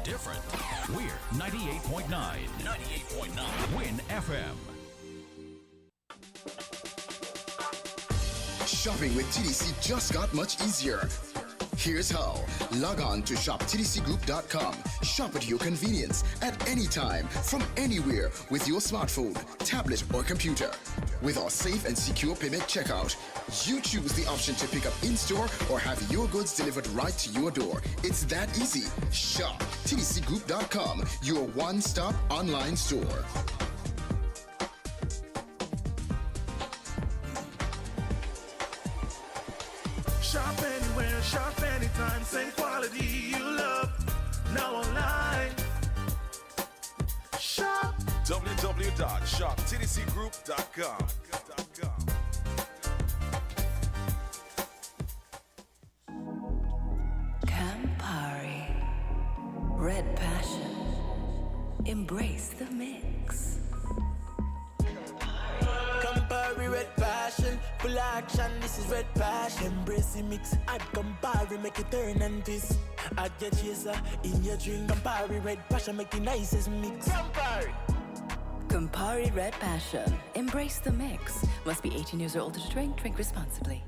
different. We're 98.9. 98.9. Win FM. Shopping with TDC just got much easier. Here's how. Log on to shoptdcgroup.com. Shop at your convenience at any time, from anywhere, with your smartphone, tablet, or computer. With our safe and secure payment checkout, you choose the option to pick up in-store or have your goods delivered right to your door. It's that easy. Shop tdcgroup.com, your one-stop online store. Shop anywhere, shop anytime, same quality you love. Now online. Shop www.shoptdcgroup.com. Campari, Red Passion, embrace the mix. Campari, Red Passion, full action, this is Red Passion. Embrace the mix, add Campari, make it turn and twist. Add your chaser in your drink. Campari, Red Passion, make the nicest mix. Campari. Campari Red Passion, embrace the mix. Must be 18 years or older to drink. Drink responsibly.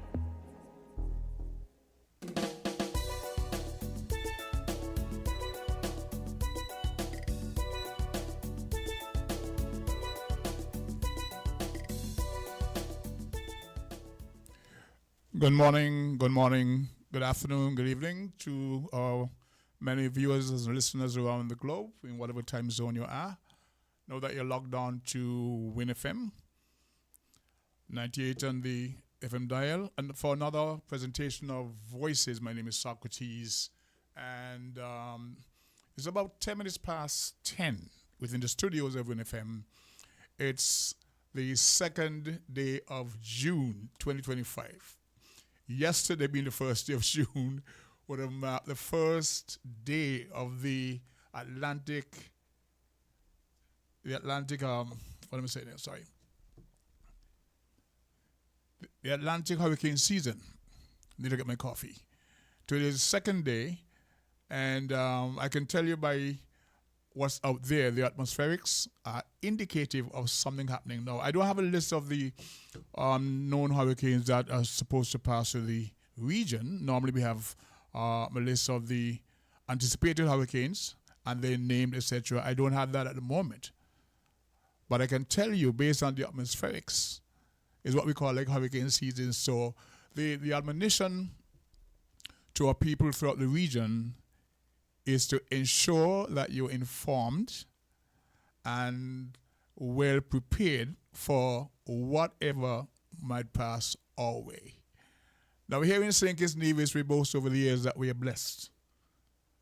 Good morning, good afternoon, good evening to our many viewers and listeners around the globe in whatever time zone you are. Know that you're logged on to WinFM 98 on the FM dial. And for another presentation of Voices, my name is Socrates. And it's about 10 minutes past 10 within the studios of WinFM. It's the second day of June 2025. Yesterday being the first day of June would have marked the first day of the Atlantic, what am I saying there? Sorry. The Atlantic hurricane season. Need to get my coffee. Today is the second day, and I can tell you by what's out there, the atmospherics are indicative of something happening now. I don't have a list of the known hurricanes that are supposed to pass through the region. Normally we have a list of the anticipated hurricanes and they're named, etc. I don't have that at the moment. But I can tell you, based on the atmospherics, is what we call like hurricane season. So the admonition to our people throughout the region is to ensure that you're informed and well prepared for whatever might pass our way. Now, here in St. Kitts Nevis, we boast over the years that we are blessed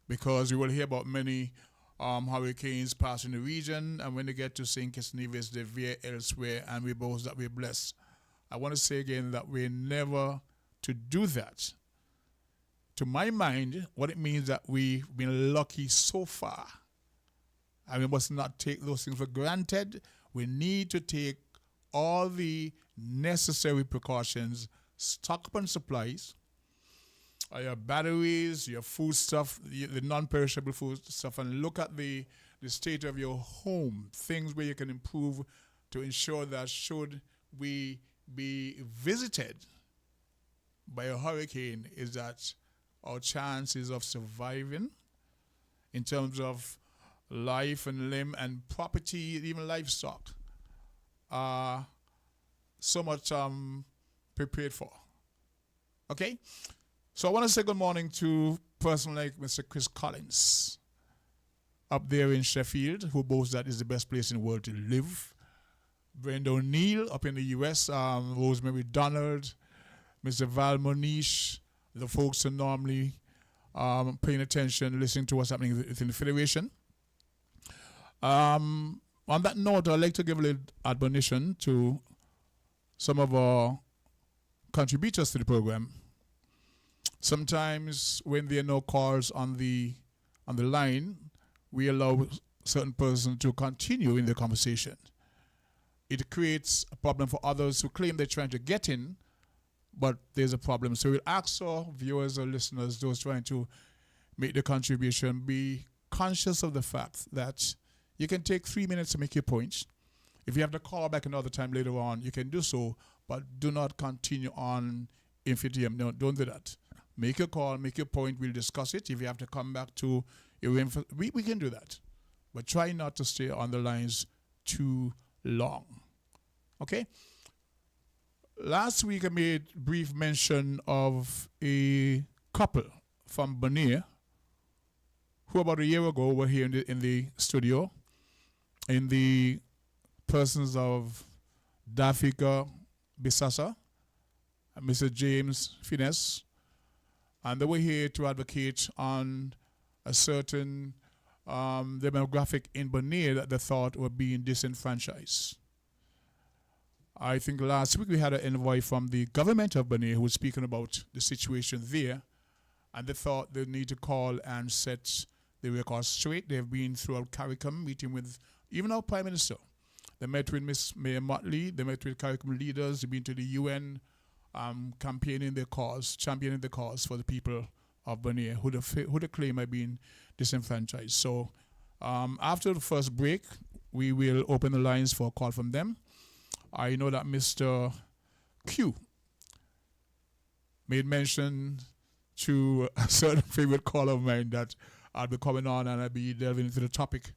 because we will hear about many hurricanes passing the region, and when they get to St. Kitts Nevis, they veer elsewhere, and we boast that we're blessed. I want to say again that we're never to do that. To my mind, what it means that we've been lucky so far. And we must not take those things for granted. We need to take all the necessary precautions, stock up on supplies, your batteries, your food stuff, the non-perishable food stuff, and look at the state of your home, things where you can improve to ensure that should we be visited by a hurricane, is that our chances of surviving in terms of life and limb and property, even livestock, are so much prepared for. Okay? So I want to say good morning to a person like Mr. Chris Collins up there in Sheffield, who boasts that is the best place in the world to live. Brenda O'Neill up in the U.S., Rosemary Donald, Mr. Val Monish, the folks are normally paying attention, listening to what's happening within the Federation. On that note, I'd like to give a little admonition to some of our contributors to the program. Sometimes when there are no calls on the line, we allow certain persons to continue in the conversation. It creates a problem for others who claim they're trying to get in, but there's a problem. So we'll ask our viewers or listeners, those trying to make the contribution, be conscious of the fact that you can take 3 minutes to make your point. If you have to call back another time later on, you can do so, but do not continue on infinitum. No, don't do that. Make your call, make your point, we'll discuss it. If you have to come back to your info, we can do that. But try not to stay on the lines too long. Okay? Last week I made brief mention of a couple from Bonaire who about a year ago were here in the studio in the persons of Dafika Bisasa and Mr. James Finesse, and they were here to advocate on a certain demographic in Bonaire that they thought were being disenfranchised. I think last week we had an envoy from the government of Bonaire who was speaking about the situation there, and they thought they need to call and set the record straight. They've been throughout CARICOM, meeting with even our Prime Minister. They met with Miss Mayor Motley, they met with CARICOM leaders, they've been to the UN, campaigning their cause, championing the cause for the people of Bonaire who they claim are being disenfranchised. So after the first break, we will open the lines for a call from them. I know that Mr. Q made mention to a certain favorite caller of mine that I'll be coming on and I'll be delving into the topic.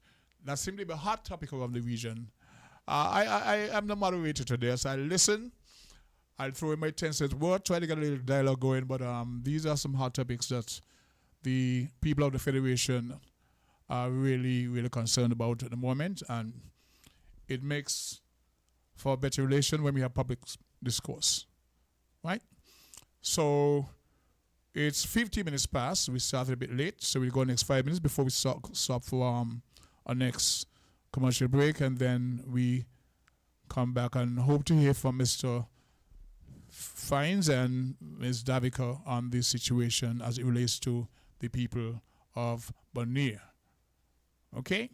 That seemed to be a hot topic around the region. I am the moderator today, so I listen. I'll throw in my 10 cents word, try to get a little dialogue going, but these are some hot topics that the people of the Federation are really, really concerned about at the moment, and it makes for a better relation when we have public discourse, right? So it's 50 minutes past. We started a bit late, so we'll go next 5 minutes before we stop for our next commercial break, and then we come back and hope to hear from Mr. Fines and Ms. Davika on this situation as it relates to the people of Bonaire. Okay?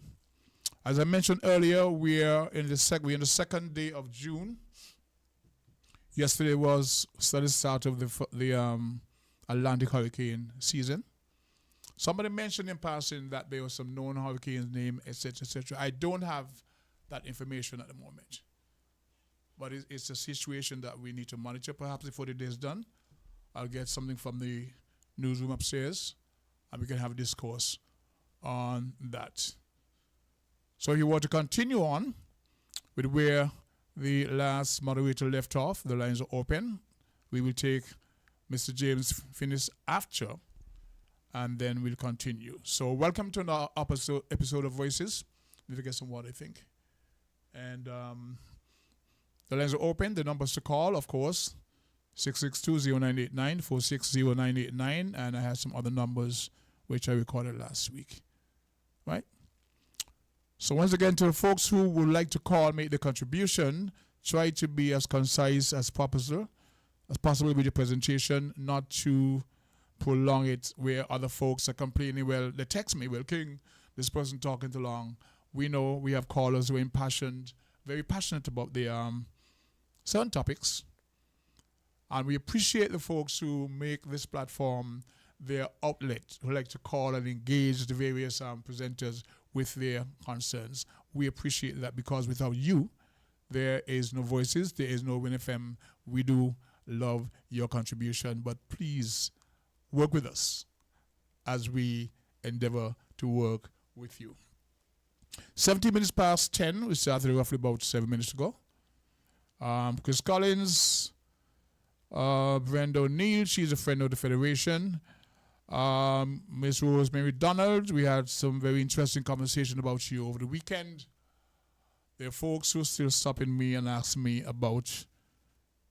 As I mentioned earlier, we're in the second day of June. Yesterday was the start of the Atlantic hurricane season. Somebody mentioned in passing that there were some known hurricanes named, etc., etc. I don't have that information at the moment. But it's a situation that we need to monitor. Perhaps before the day is done, I'll get something from the newsroom upstairs, and we can have a discourse on that. So if you want to continue on with where the last moderator left off, the lines are open. We will take Mr. James Finnis after, and then we'll continue. So welcome to another episode of Voices. Need to get some water, I think. And the lines are open. The numbers to call, of course, 662-0989, 460-989, and I have some other numbers which I recorded last week. Right? So once again, to the folks who would like to call, make the contribution, try to be as concise as possible with your presentation, not to prolong it where other folks are complaining, well, they text me, well, King, this person talking too long. We know we have callers who are impassioned, very passionate about the certain topics, and we appreciate the folks who make this platform their outlet, who like to call and engage the various presenters with their concerns. We appreciate that, because without you, there is no Voices, there is no WinFM. We do love your contribution, but please work with us as we endeavor to work with you. 17 minutes past 10, we started roughly about 7 minutes ago. Chris Collins, Brenda O'Neill, she's a friend of the Federation. Miss Rosemary Donald, we had some very interesting conversation about you over the weekend. There are folks who are still stopping me and asking me about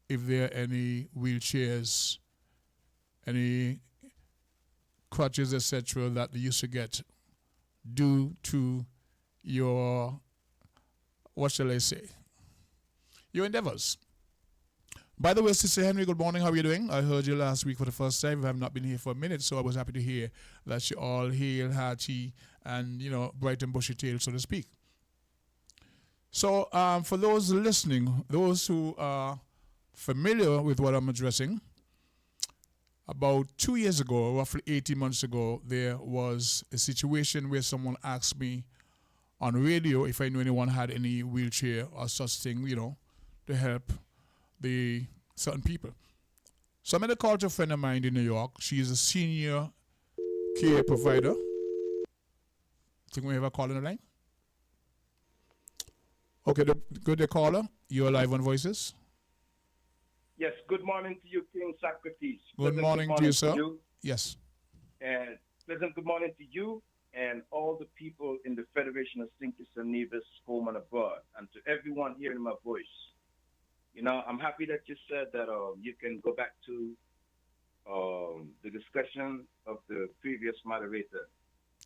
if there are any wheelchairs, any crutches, etc., that they used to get due to your, what shall I say, your endeavors. By the way, Sister Henry, good morning. How are you doing? I heard you last week for the first time. You have not been here for a minute, so I was happy to hear that you're all hale, hearty, and, bright and bushy-tailed, so to speak. So for those listening, those who are familiar with what I'm addressing, About 2 years ago, roughly 18 months ago, there was a situation where someone asked me on radio if I knew anyone had any wheelchair or such thing, to help the certain people. So I made a call to a friend of mine in New York. She is a senior care provider. Think we have a call on the line? Okay, good caller. You're live on Voices. Yes, good morning to you, King Socrates. Good morning to you, sir. Yes. And pleasant good morning to you and all the people in the Federation of St. Kitts and Nevis, home and abroad, and to everyone hearing my voice. I'm happy that you said that you can go back to the discussion of the previous moderator.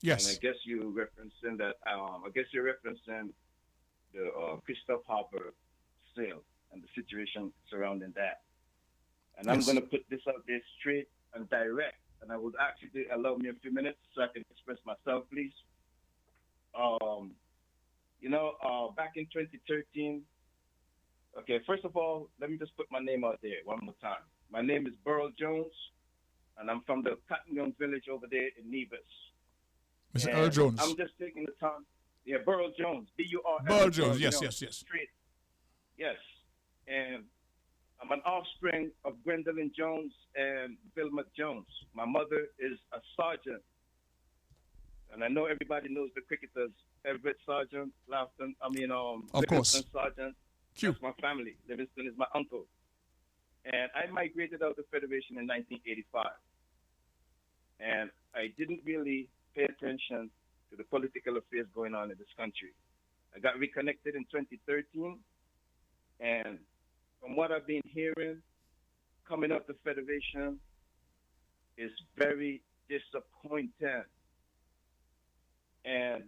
Yes. And I guess you're referencing that. You're referencing the Christoph Harper sale and the situation surrounding that. And I'm going to put this out there straight and direct. And I would ask you to allow me a few minutes so I can express myself, please. Back in 2013, okay, first of all, let me just put my name out there one more time. My name is Burl Jones, and I'm from the Cotton Young village over there in Nevis. Mr. Earl Jones. I'm just taking the time. Yeah, Burl Jones. B-U-R-L. Burl Jones, yes. Straight. Yes. And I'm an offspring of Gwendolyn Jones and Vilma Jones. My mother is a sergeant. And I know everybody knows the cricketers, Everett Sergeant, Livingston Sergeant. Cute. That's my family. Livingston is my uncle. And I migrated out of the Federation in 1985. And I didn't really pay attention to the political affairs going on in this country. I got reconnected in 2013. And from what I've been hearing, coming up the Federation is very disappointing. And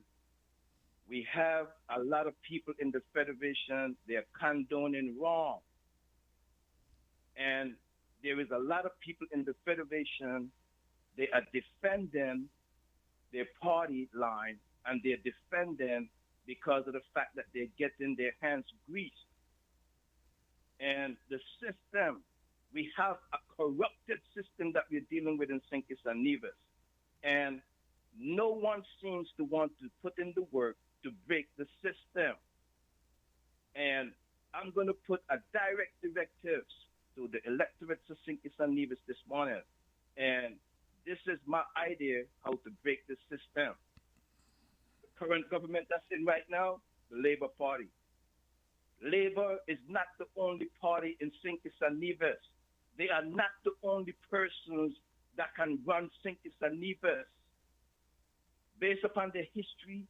we have a lot of people in the Federation, they're condoning wrong. And there is a lot of people in the Federation, they are defending their party line, and they're defending because of the fact that they're getting their hands greased. And the system, we have a corrupted system that we're dealing with in St. Kitts and Nevis. And no one seems to want to put in the work to break the system. And I'm going to put a direct directives to the electorate of St. Kitts and Nevis this morning. And this is my idea how to break the system. The current government that's in right now, the Labour Party. Labour is not the only party in St. Kitts and Nevis. They are not the only persons that can run St. Kitts and Nevis. Based upon their history,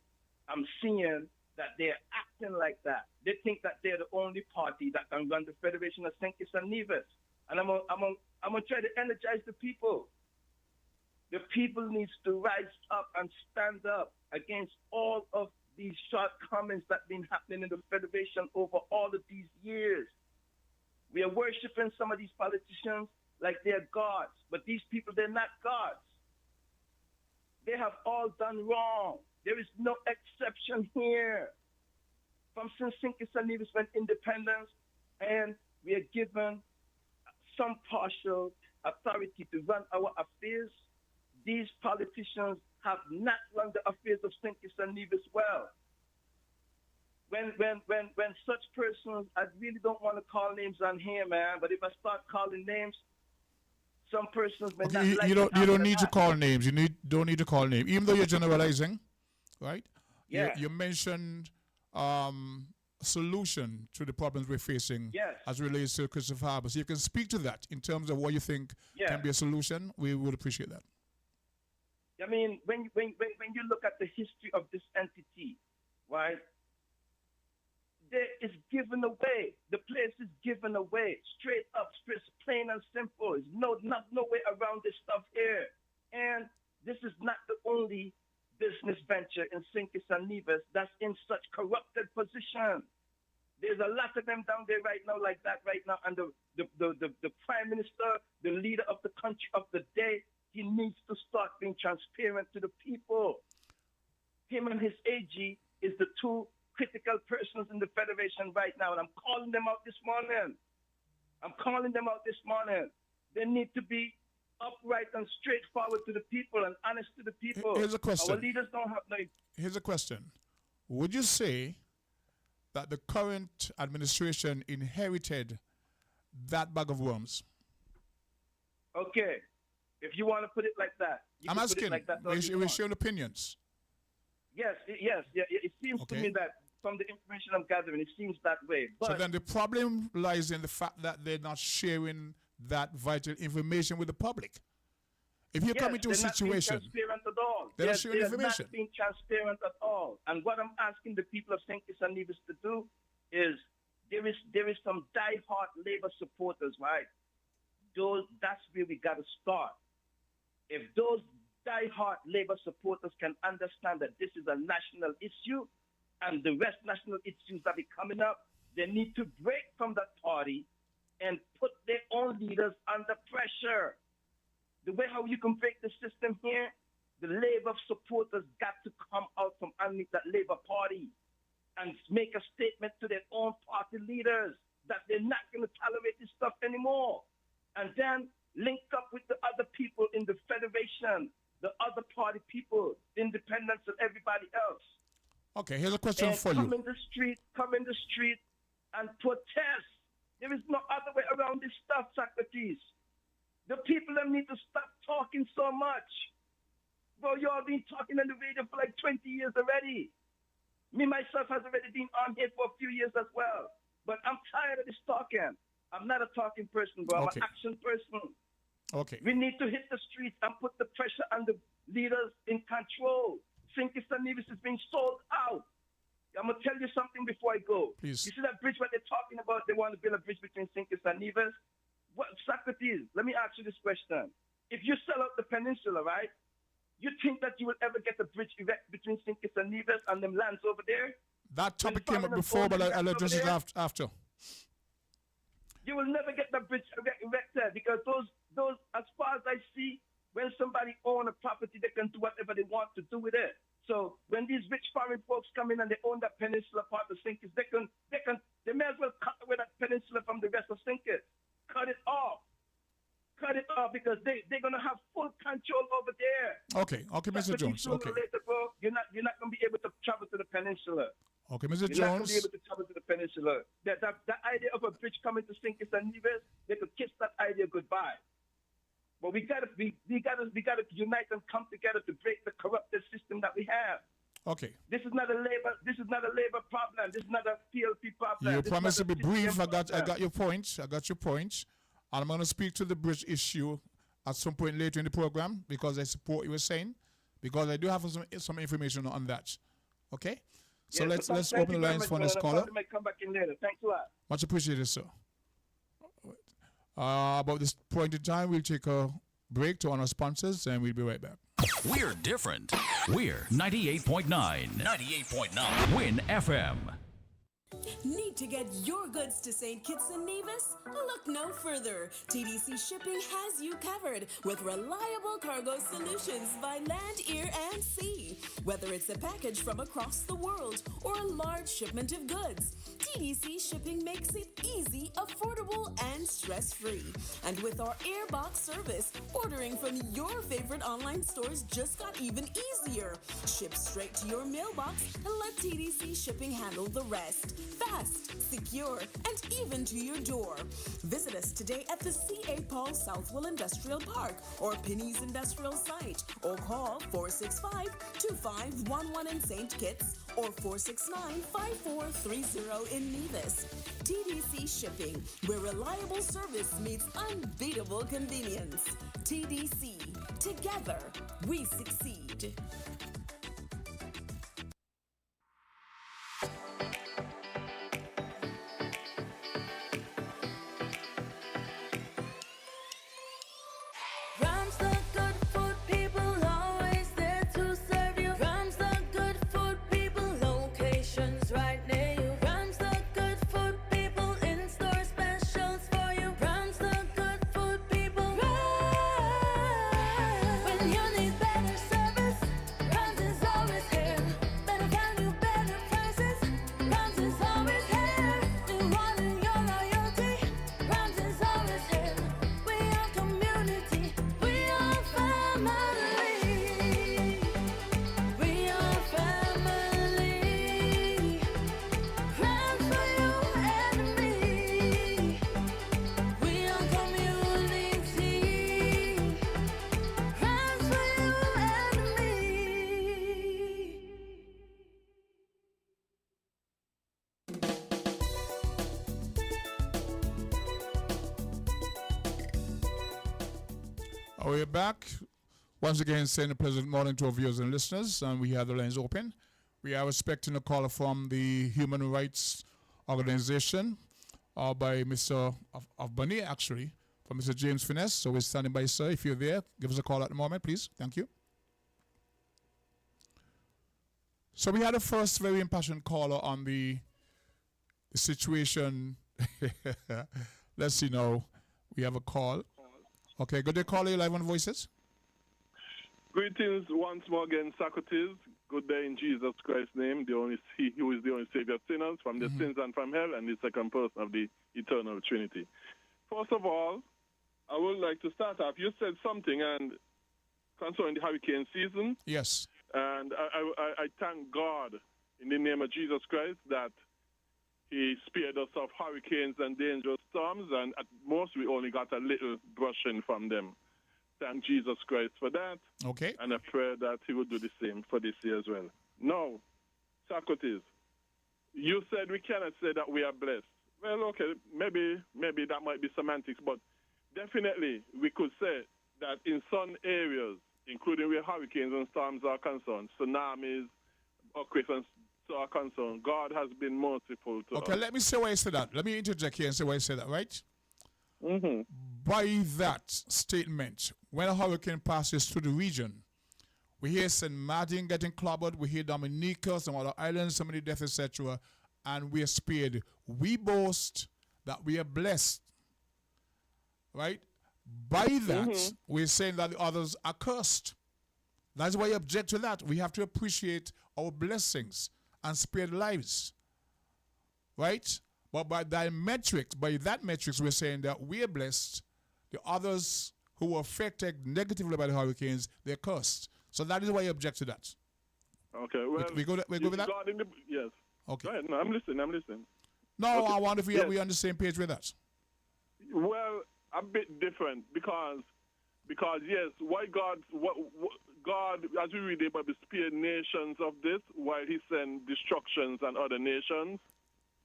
I'm seeing that they're acting like that. They think that they're the only party that can run the Federation of St. Kitts and Nevis. And I'm gonna try to energize the people. The people needs to rise up and stand up against all of these shortcomings that have been happening in the Federation over all of these years. We are worshiping some of these politicians like they're gods, but these people, they're not gods. They have all done wrong. There is no exception here. From since St. Kitts and Nevis went independence, and we are given some partial authority to run our affairs, these politicians have not run the affairs of St. Kitts and Nevis well. When such persons, I really don't want to call names on here, man, but if I start calling names, some persons may not like you don't need to call names. Don't need to call names, even though you're generalizing, right? Yeah. You mentioned solution to the problems we're facing as relates to Christopher Harbour. So you can speak to that in terms of what you think can be a solution. We would appreciate that. I mean, when you look at the history of this entity, right, there is given away. The place is given away, straight up, straight, plain and simple. There's no way around this stuff here. And this is not the only business venture in St. Kitts and Nevis that's in such corrupted position. There's a lot of them down there right now like that right now. And the Prime Minister, the leader of the country of the day, he needs to start being transparent to the people. Him and his AG is the two critical persons in the Federation right now, and I'm calling them out this morning. They need to be upright and straightforward to the people and honest to the people. Here's a question. Our leaders don't have no. Here's a question. Would you say that the current administration inherited that bag of worms? Okay, if you want to put it like that, you I'm can asking. Put it like that. We share opinions. Yes, it seems to me that from the information I'm gathering, it seems that way. But so then the problem lies in the fact that they're not sharing that vital information with the public. If you come into a situation, they're not being transparent at all. They're not sharing information. Not being transparent at all. And what I'm asking the people of St. Kitts and Nevis to do is there is some die-hard labor supporters, right? That's where we got to start. If those die-hard labor supporters can understand that this is a national issue and the rest national issues that are coming up, they need to break from that party and put their own leaders under pressure. The way how you can break the system here, the labor supporters got to come out from underneath that labor party and make a statement to their own party leaders that they're not going to tolerate this stuff anymore. And then link up with the other people in the federation, the other party people, independents and everybody else. Okay, here's a question for you. Come in the street and protest. There is no other way around this stuff, Socrates. The people that need to stop talking so much. Bro, you all been talking on the radio for like 20 years already. Me, myself, has already been on here for a few years as well. But I'm tired of this talking. I'm not a talking person, bro. I'm an action person. Okay. We need to hit the streets and put the pressure on the leaders in control. St. Kitts and Nevis is being sold out. I'm going to tell you something before I go. Please. You see that bridge what they're talking about? They want to build a bridge between St. Kitts and Nevis. What, Socrates, let me ask you this question. If you sell out the peninsula, right, you think that you will ever get a bridge erect between St. Kitts and Nevis and them lands over there? That topic came up before, but I'll address it after. You will never get the bridge erected because those, as far as I see, when somebody own a property, they can do whatever they want to do with it. So when these rich foreign folks come in and they own that peninsula part of St. Kitts, they may as well cut away that peninsula from the rest of St. Kitts. Cut it off. Cut it off because they're gonna have full control over there. Okay, Mr. Jones. Okay. Later, bro, you're not gonna be able to travel to the peninsula. Okay, Mr. Jones. You're not gonna be able to travel to the peninsula. That idea of a bridge coming to St. Kitts and Nevis, they could kiss that idea goodbye. But we gotta unite and come together to break the corrupted system that we have. Okay. This is not a labor problem. This is not a PLP problem. You promised to be brief. I got your point. And I'm going to speak to the bridge issue at some point later in the program because I support what you were saying, because I do have some information on that. Okay? So let's open the lines for this caller. I might come back in later. Thanks a lot. Much appreciated, sir. About this point in time, we'll take a break to honor sponsors and we'll be right back. We're different. We're 98.9. 98.9. Win FM. Need to get your goods to St. Kitts and Nevis? Look no further. TDC Shipping has you covered with reliable cargo solutions by land, air, and sea. Whether it's a package from across the world or a large shipment of goods, TDC Shipping makes it easy, affordable, and stress-free. And with our airbox service, ordering from your favorite online stores just got even easier. Ship straight to your mailbox and let TDC Shipping handle the rest. Fast, secure, and even to your door. Visit us today at the C.A. Paul Southwell Industrial Park or Penny's Industrial Site, or call 465-2511 in St. Kitts or 469-5430 in Nevis. TDC Shipping, where reliable service meets unbeatable convenience. TDC, together we succeed. When you need better service, We're back. Once again, saying a pleasant morning to our viewers and listeners, and we have the lines open. We are expecting a call from the Human Rights Organization by Mr. of Bonaire, actually, from Mr. James Finesse. So we're standing by, sir. If you're there, give us a call at the moment, please. Thank you. So we had a first very impassioned caller on the situation. Let's see now. We have a call. Okay, good day, caller. Live on Voices. Greetings once more again, Socrates. Good day in Jesus Christ's name, He who is the only Savior of sinners from the sins and from hell, and the second person of the eternal Trinity. First of all, I would like to start off. You said something and concerning the hurricane season. Yes. And I thank God in the name of Jesus Christ that He spared us of hurricanes and dangerous storms, and at most we only got a little brushing from them. Thank Jesus Christ for that. Okay. And I pray that He will do the same for this year as well. Now, Socrates, you said we cannot say that we are blessed. Well, okay, maybe that might be semantics, but definitely we could say that in some areas, including where hurricanes and storms are concerned, tsunamis, earthquakes and so are concerned, God has been merciful to us. Okay, let me say why I said that. Let me interject here and say why I said that, right? Mm-hmm. By that statement, when a hurricane passes through the region, we hear St. Martin getting clobbered, we hear Dominica, some other islands, so many deaths, etc., and we are spared. We boast that we are blessed, right? By that, we're saying that the others are cursed. That's why I object to that. We have to appreciate our blessings and spared lives, right? But by that metrics, we're saying that we are blessed. The others who were affected negatively by the hurricanes, they're cursed. So that is why I object to that. Okay, well, we go with that? Yes. Okay. Go ahead. No, I'm listening. No, okay. I wonder if we on the same page with that. Well, a bit different because yes, why God, as we read about the spared nations of this, while He sent destructions on other nations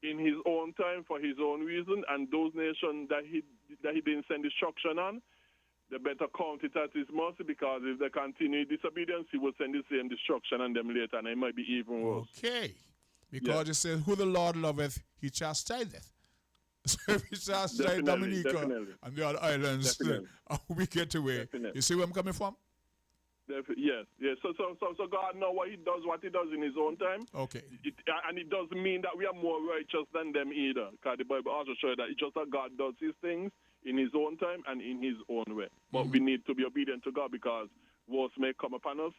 in His own time for His own reason, and those nations that He didn't send destruction on, they better count it at His mercy, because if they continue disobedience, He will send the same destruction on them later, and it might be even worse. Okay, because it says, "Who the Lord loveth, He chastiseth." So if He chastised Dominica and the other islands, we get away. Definitely. You see where I'm coming from? Yes. So God knows what He does in His own time. Okay. And it doesn't mean that we are more righteous than them either, because the Bible also shows that it's just that God does His things in His own time and in His own way. But we need to be obedient to God, because wars may come upon us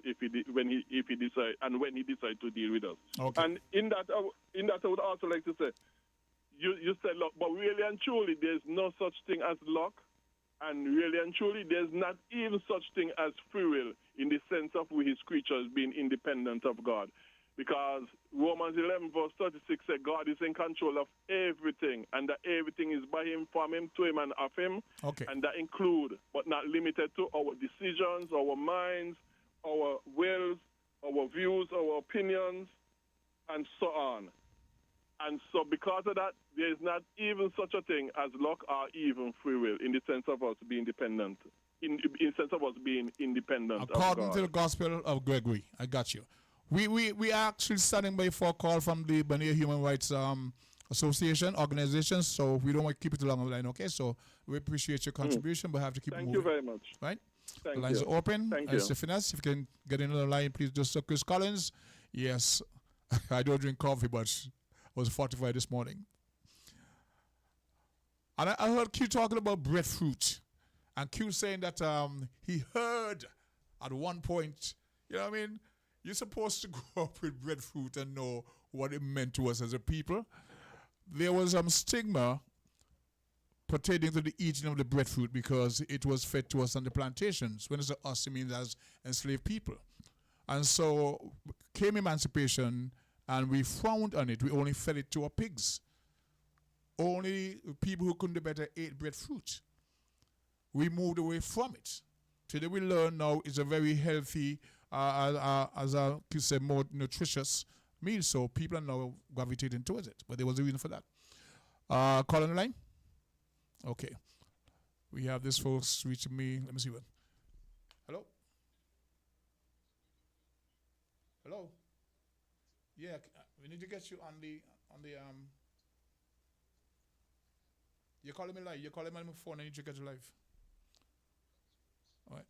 when He decides to deal with us. Okay. And in that I would also like to say, you said luck, but really and truly there's no such thing as luck, and really and truly there's not even such thing as free will in the sense of we His creatures being independent of God. Because Romans 11 verse 36 said God is in control of everything, and that everything is by Him, from Him, to Him, and of Him. Okay. And that include, but not limited to, our decisions, our minds, our wills, our views, our opinions, and so on. And so because of that, there is not even such a thing as luck or even free will in the sense of us being dependent, in sense of us being independent according of God. to the Gospel of Gregory. I got you. We are actually standing by for a call from the Bonaire Human Rights Association, organization, so we don't want to keep it along the line, okay? So we appreciate your contribution, but have to keep it moving. Thank you very much. Right? Thank the lines you. are open. Thank you. Mr. Finesse, if you can get in on the line, please just Chris Collins. Yes, I don't drink coffee, but I was fortified this morning. And I heard Q talking about breadfruit. And Q saying that he heard at one point, you know what I mean? You're supposed to grow up with breadfruit and know what it meant to us as a people. There was some stigma pertaining to the eating of the breadfruit because it was fed to us on the plantations. When it's us, it means as enslaved people. And so came emancipation, and we frowned on it. We only fed it to our pigs. Only people who couldn't do better ate breadfruit. We moved away from it. Today we learn now it's a very healthy, as I could say, more nutritious meal. So people are now gravitating towards it. But there was a reason for that. Call on the line? Okay. We have this folks reaching me. Let me see what. Yeah, we need to get you on the You're calling me live. You're calling me on my phone. I need to get you live. All right.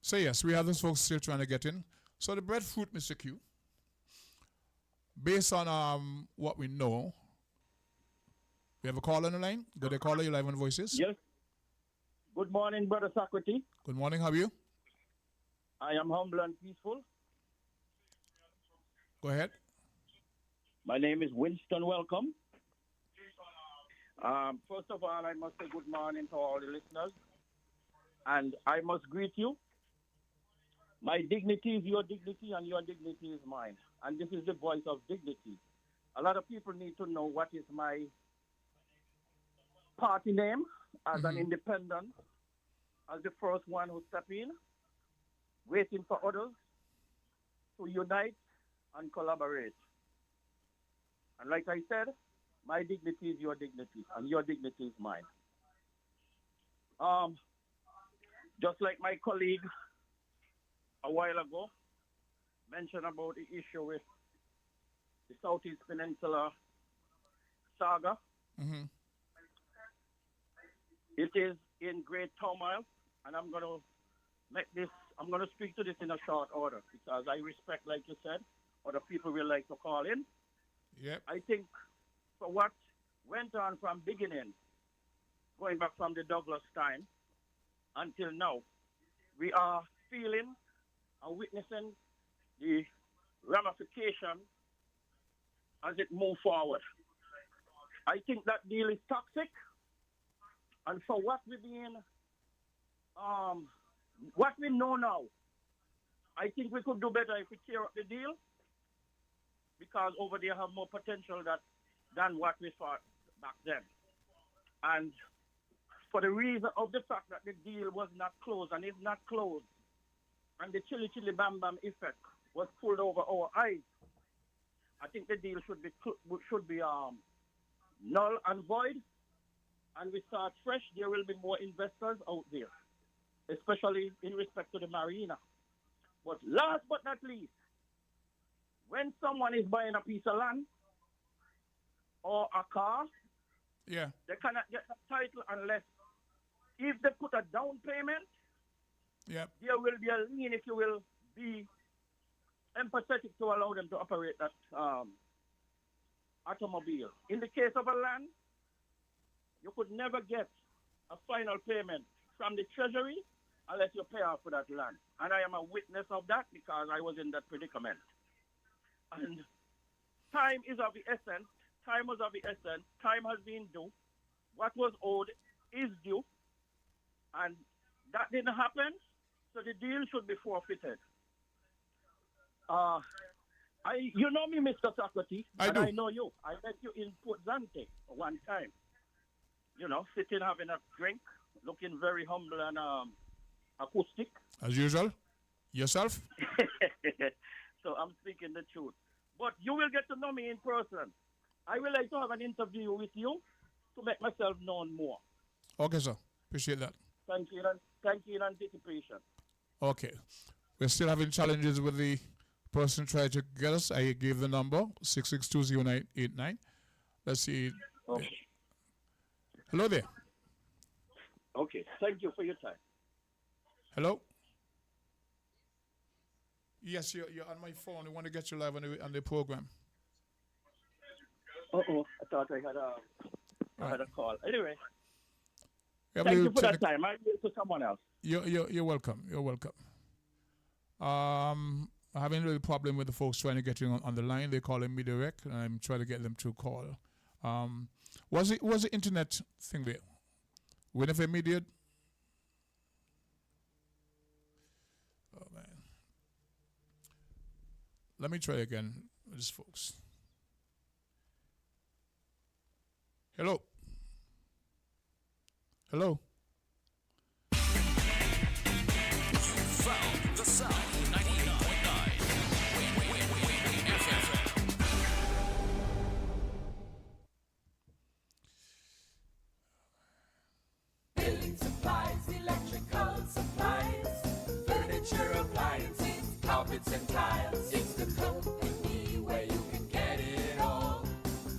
So yes, we have those folks still trying to get in. So the breadfruit, Mr. Q, based on what we know, we have a call on the line. Good day, caller. You live on Voices. Yes. Good morning, Brother Socrates. Good morning. How are you? I am humble and peaceful. Go ahead. My name is Winston. Welcome. First of all, I must say good morning to all the listeners. And I must greet you. My dignity is your dignity and your dignity is mine. And this is the voice of dignity. A lot of people need to know what is my party name as an independent, as the first one who step in, waiting for others to unite and collaborate. And like I said, my dignity is your dignity, and your dignity is mine. Just like my colleague a while ago mentioned about the issue with the Southeast Peninsula saga, it is in great turmoil, and I'm going to speak to this in a short order because I respect, like you said, other people will like to call in. Yep. I think for what went on from beginning, going back from the Douglas time until now, we are feeling and witnessing the ramification as it moves forward. I think that deal is toxic, and for what what we know now, I think we could do better if we tear up the deal, because over there have more potential than what we thought back then. And for the reason of the fact that the deal was not closed and is not closed, and the chili chili bam bam effect was pulled over our eyes, I think the deal should be null and void, and we start fresh. There will be more investors out there, especially in respect to the marina. But last but not least, when someone is buying a piece of land or a car, yeah, they cannot get the title unless if they put a down payment, yep, there will be a lien if you will be empathetic to allow them to operate that automobile. In the case of a land, you could never get a final payment from the treasury unless you pay off for that land. And I am a witness of that because I was in that predicament. And time is of the essence. Time was of the essence. Time has been due. What was owed is due. And that didn't happen, so the deal should be forfeited. You know me, Mr. Socrates, and I know you. I met you in Port Zante one time. You know, sitting having a drink, looking very humble and acoustic. As usual. Yourself? So I'm speaking the truth. But you will get to know me in person. I would like to have an interview with you to make myself known more. Okay, sir. Appreciate that. Thank you in anticipation. Okay. We're still having challenges with the person trying to get us. I gave the number, 6620989. Let's see. Okay. Hello there. Okay. Thank you for your time. Hello? Yes, you're on my phone. I want to get you live on the program. Uh-oh. I thought I had a call. Anyway. Yeah, thank you for that time. I'll give it to someone else. You're welcome. You're welcome. I'm having a little problem with the folks trying to get you on the line. They're calling me direct, and I'm trying to get them to call. Was the internet thing there? WinFM Media? Oh man. Let me try again with these folks. Hello. Hello. Found the sound 98.9. Building supplies, electrical supplies, furniture appliances, carpet carpets and tiles. It's the company where you can get it all.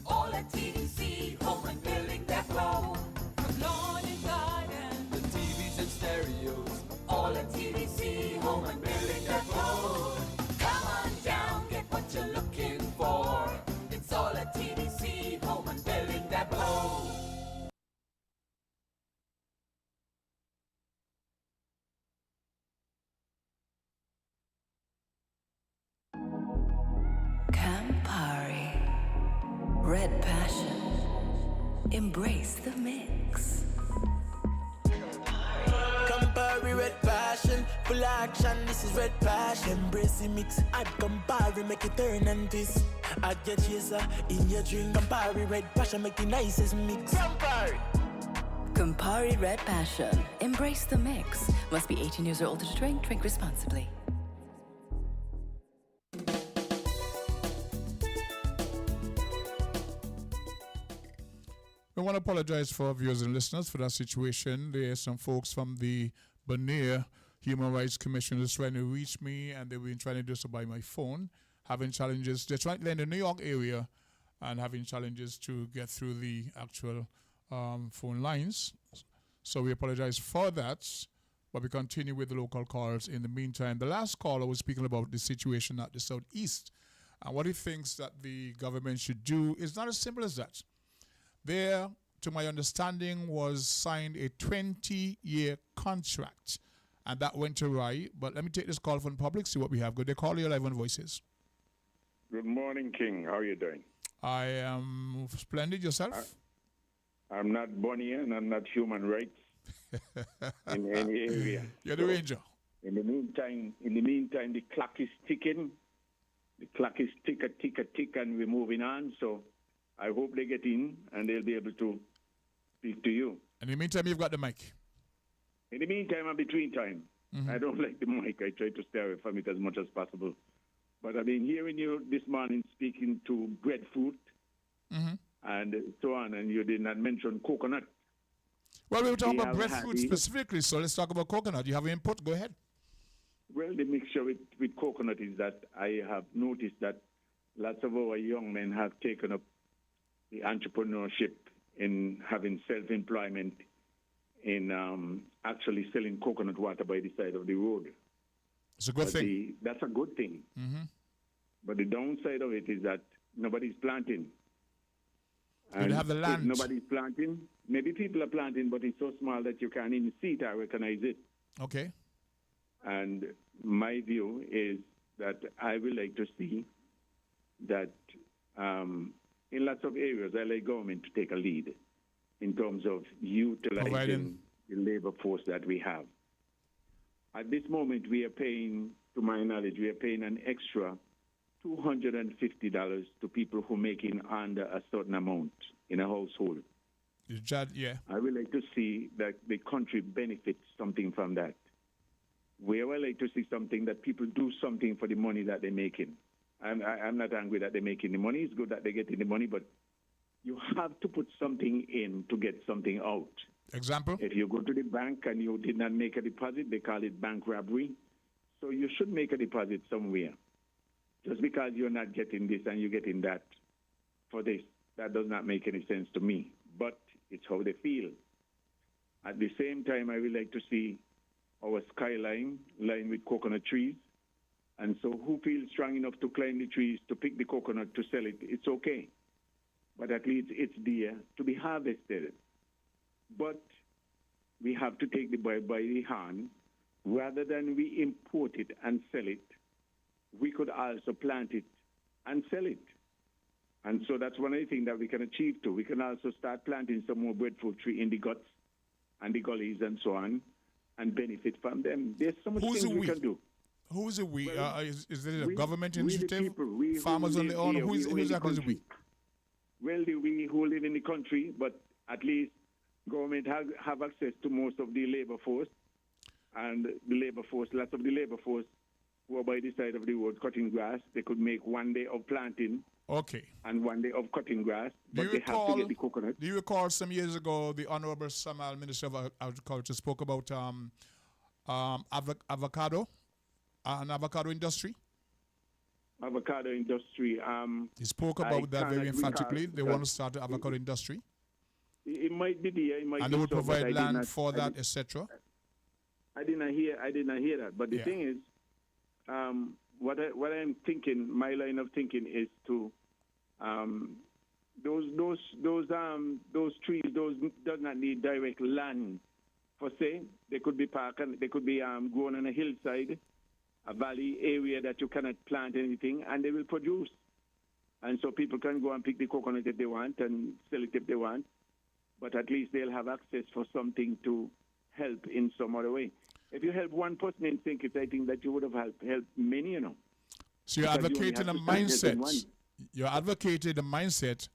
All at TDC, home and building depot. From lawn and garden, the TVs and stereos. All at TDC, home and building depot. Come on down, get what you're looking for. It's all at TDC, home and building depot. Campari. Red Passion. Embrace the mix. Campari Red Passion, full action, this is Red Passion. Embrace the mix, add Campari, make it turn and twist. Add your chaser in your drink. Campari Red Passion, make the nicest mix. Campari! Campari Red Passion. Embrace the mix. Must be 18 years or older to drink. Drink responsibly. We want to apologize for our viewers and listeners for that situation. There are some folks from the Bonaire Human Rights Commission who's trying to reach me, and they've been trying to do so by my phone, having challenges. They're trying to in the New York area and having challenges to get through the actual phone lines. So we apologize for that, but we continue with the local calls in the meantime. The last caller was speaking about the situation at the Southeast, and what he thinks that the government should do is not as simple as that. There, to my understanding, was signed a 20-year contract, and that went awry. But let me take this call from the public, see what we have. Good day, call your live on Voices. Good morning, King. How are you doing? I am splendid. Yourself? I'm not Bonaire and I'm not human rights in any area. You're the ranger. In the meantime, the clock is ticking. The clock is tick, and we're moving on. So I hope they get in and they'll be able to speak to you. In the meantime, you've got the mic. In the meantime, I'm between time. Mm-hmm. I don't like the mic. I try to stay away from it as much as possible. But I've been hearing you this morning speaking to breadfruit and so on, and you did not mention coconut. Well, we were talking about breadfruit specifically, so let's talk about coconut. You have input? Go ahead. Well, the mixture with coconut is that I have noticed that lots of our young men have taken up the entrepreneurship in having self-employment in actually selling coconut water by the side of the road. It's a good thing. That's a good thing. Mm-hmm. But the downside of it is that nobody's planting. And you have the land. If nobody's planting. Maybe people are planting, but it's so small that you can't even see it or recognize it. Okay. And my view is that I would like to see that in lots of areas, I like government to take a lead in terms of utilizing the labor force that we have. At this moment, we are paying, to my knowledge, we are paying an extra $250 to people who are making under a certain amount in a household. Yeah. I would like to see that the country benefits something from that. We would like to see something that people do something for the money that they're making. I'm not angry that they're making the money. It's good that they're getting the money, but you have to put something in to get something out. Example? If you go to the bank and you did not make a deposit, they call it bank robbery. So you should make a deposit somewhere. Just because you're not getting this and you're getting that for this, that does not make any sense to me. But it's how they feel. At the same time, I would like to see our skyline lined with coconut trees. And so who feels strong enough to climb the trees, to pick the coconut, to sell it, it's okay. But at least it's there to be harvested. But we have to take the boy by the hand. Rather than we import it and sell it, we could also plant it and sell it. And so that's one of the things that we can achieve too. We can also start planting some more breadfruit tree in the guts and the gullies and so on and benefit from them. There's so much things we can do. Who's it we? Well, is it a government initiative? We Farmers on their own? Who's exactly the we? Well, the we who live in the country, but at least government have access to most of the labor force. And the labor force, lots of the labor force who are by the side of the road cutting grass, they could make 1 day of planting. Okay. And 1 day of cutting grass, but they have to get the coconut. Do you recall some years ago the Honorable Samal, Minister of Agriculture, spoke about avocado, an avocado industry? avocado industry. He spoke about that very emphatically. They want to start the avocado industry. It might be there. It might and be they would so, provide land for that, etc. I did not hear that. But the thing is, what I'm thinking, my line of thinking is to those trees, those does not need direct land for say. They could be parked and they could be grown on a hillside, a valley area that you cannot plant anything, and they will produce. And so people can go and pick the coconut if they want and sell it if they want. But at least they'll have access for something to help in some other way. If you help one person in St. Kitts, I think that you would have helped many, you know. So you're advocating a mindset. You're advocating a mindset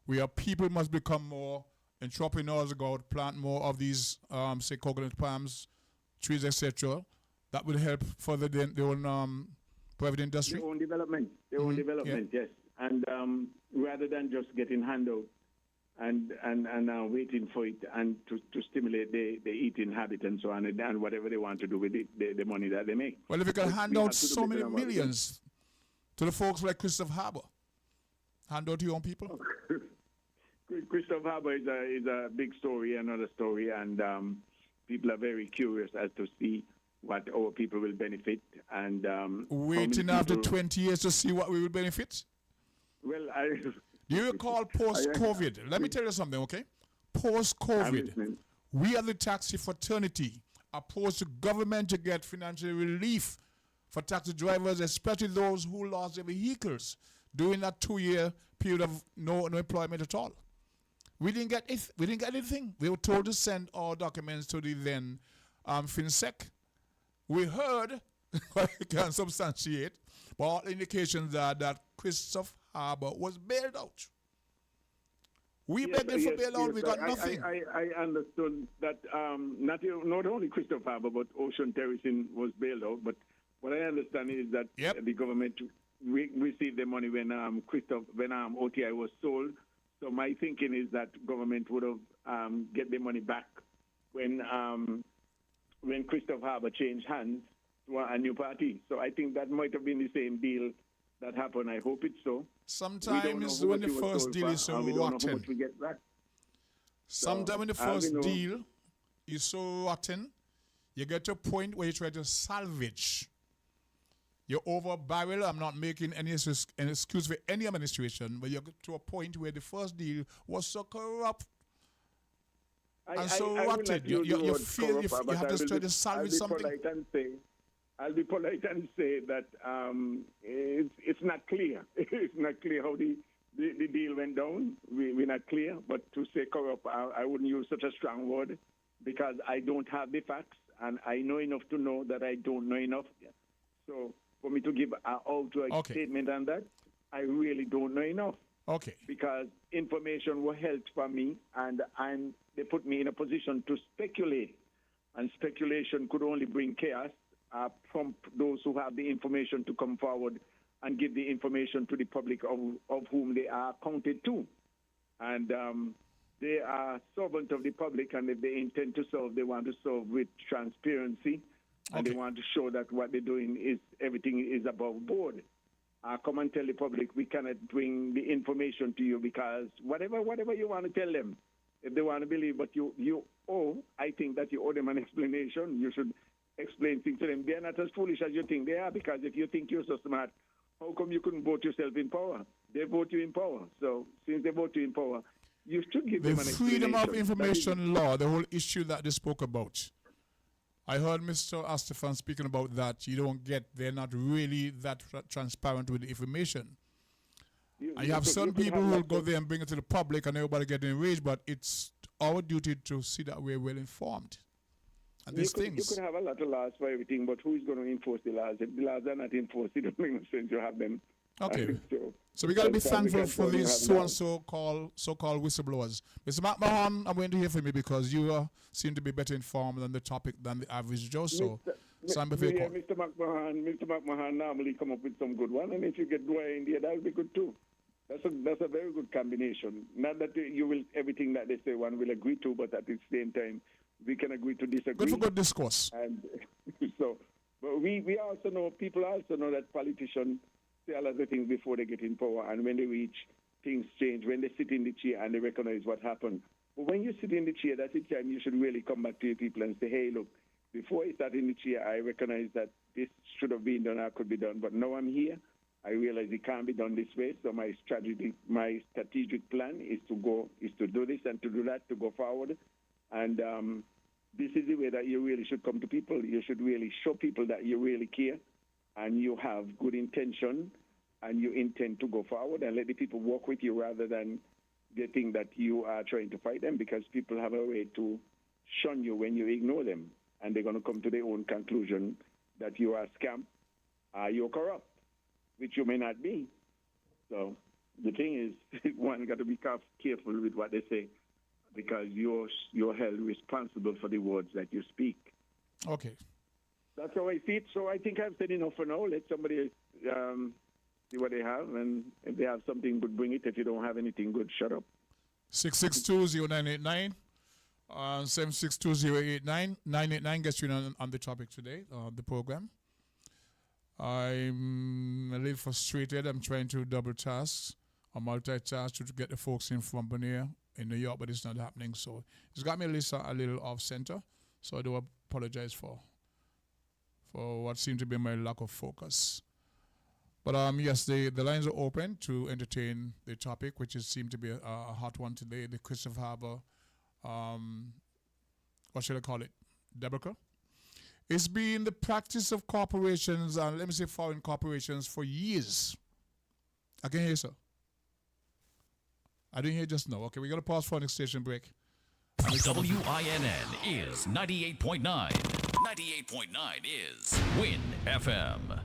where people must become more entrepreneurs, go out, plant more of these, say, coconut palms, trees, etc. That will help further their own private industry. Their own development. Yes. And rather than just getting handouts and waiting for it and to stimulate the eating habit and so on and whatever they want to do with the money that they make. Well, if you can hand out so many millions to the folks like Christopher Harbour, hand out to your own people. Christopher Harbour is a big story, another story, and people are very curious as to see what our people will benefit. And waiting after 20 years to see what we will benefit? Well, do you recall post-COVID? Let me tell you something, okay? Post-COVID, we as the taxi fraternity opposed to government to get financial relief for taxi drivers, especially those who lost their vehicles during that 2-year period of no employment at all. We didn't get anything. We were told to send our documents to the then FinSec. We heard, I can't substantiate, but all indications are that Christopher Harbour was bailed out. We begged for bailout, we got nothing. I understood that not only Christopher Harbour, but Ocean Terracing was bailed out. But what I understand is that the government received the money when OTI was sold. So my thinking is that government would have get the money back when Christopher Harbour changed hands to a new party. So I think that might have been the same deal that happened. I hope it's so. Sometimes when the first deal is so rotten. Sometimes when the first deal is so rotten, you get to a point where you try to salvage. You're over barrel. I'm not making any excuse for any administration, but you get to a point where the first deal was so corrupt and so rotten. You feel you have to try to salvage something. I'll be polite and say that it's not clear. It's not clear how the deal went down. We're not clear. But to say corrupt, I wouldn't use such a strong word because I don't have the facts and I know enough to know that I don't know enough. So for me to give an outright statement on that, I really don't know enough. Okay. Because information was held from me and they put me in a position to speculate. And speculation could only bring chaos. From those who have the information to come forward and give the information to the public of whom they are accounted to. And they are servant of the public, and if they intend to serve, they want to serve with transparency, and they want to show that what they're doing is everything is above board. Come and tell the public we cannot bring the information to you because whatever you want to tell them, if they want to believe what you owe, I think that you owe them an explanation. You should explain things to them. They're not as foolish as you think they are, because if you think you're so smart, how come you couldn't vote yourself in power? They vote you in power. So since they vote you in power, you should give them an explanation. The Freedom of Information Law, the whole issue that they spoke about. I heard Mr. Astafan speaking about that. They're not really that transparent with the information. You have some people who will go there and bring it to the public and everybody get enraged, but it's our duty to see that we're well informed. And you could have a lot of laws for everything, but who is going to enforce the laws? If the laws are not enforced, it doesn't make no sense to have them. Okay. So we got to be thankful for these so-called whistleblowers. Mr. McMahon, I'm going to hear from you because you seem to be better informed on the topic than the average Joe. So, Mr. McMahon normally come up with some good one, and if you get Dwyer in there, that would be good too. That's a very good combination. Not that you will everything that they say one will agree to, but at the same time, we can agree to disagree. Good for good discourse. And so, but we also know, people also know that politicians say a lot of things before they get in power, and when they reach, things change. When they sit in the chair and they recognize what happened. But when you sit in the chair, that's the time you should really come back to your people and say, hey, look, before I sat in the chair, I recognize that this should have been done or could be done. But now I'm here. I realize it can't be done this way. So my strategic plan is to do this and to do that, to go forward. And this is the way that you really should come to people. You should really show people that you really care and you have good intention and you intend to go forward, and let the people work with you rather than they think that you are trying to fight them, because people have a way to shun you when you ignore them, and they're going to come to their own conclusion that you are a scam, you're corrupt, which you may not be. So the thing is, one got to be careful with what they say, because you're held responsible for the words that you speak. Okay. That's how I see it. So I think I've said enough for now. Let somebody see what they have, and if they have something good, bring it. If you don't have anything good, shut up. 662-0989, 762-089. 989 gets you on the topic today, the program. I'm a little frustrated. I'm trying to double task or multitask to get the folks in from Bonaire in New York, but it's not happening. So it's got me a little off center. So I do apologize for what seemed to be my lack of focus. But yes, the lines are open to entertain the topic, which seemed to be a hot one today, the Christopher Harbour, what should I call it, debacle. It's been the practice of corporations, and let me say foreign corporations, for years. I can hear you, sir. I didn't hear just now. Okay, we're going to pause for an station break. WINN is 98.9. 98.9 is Win FM.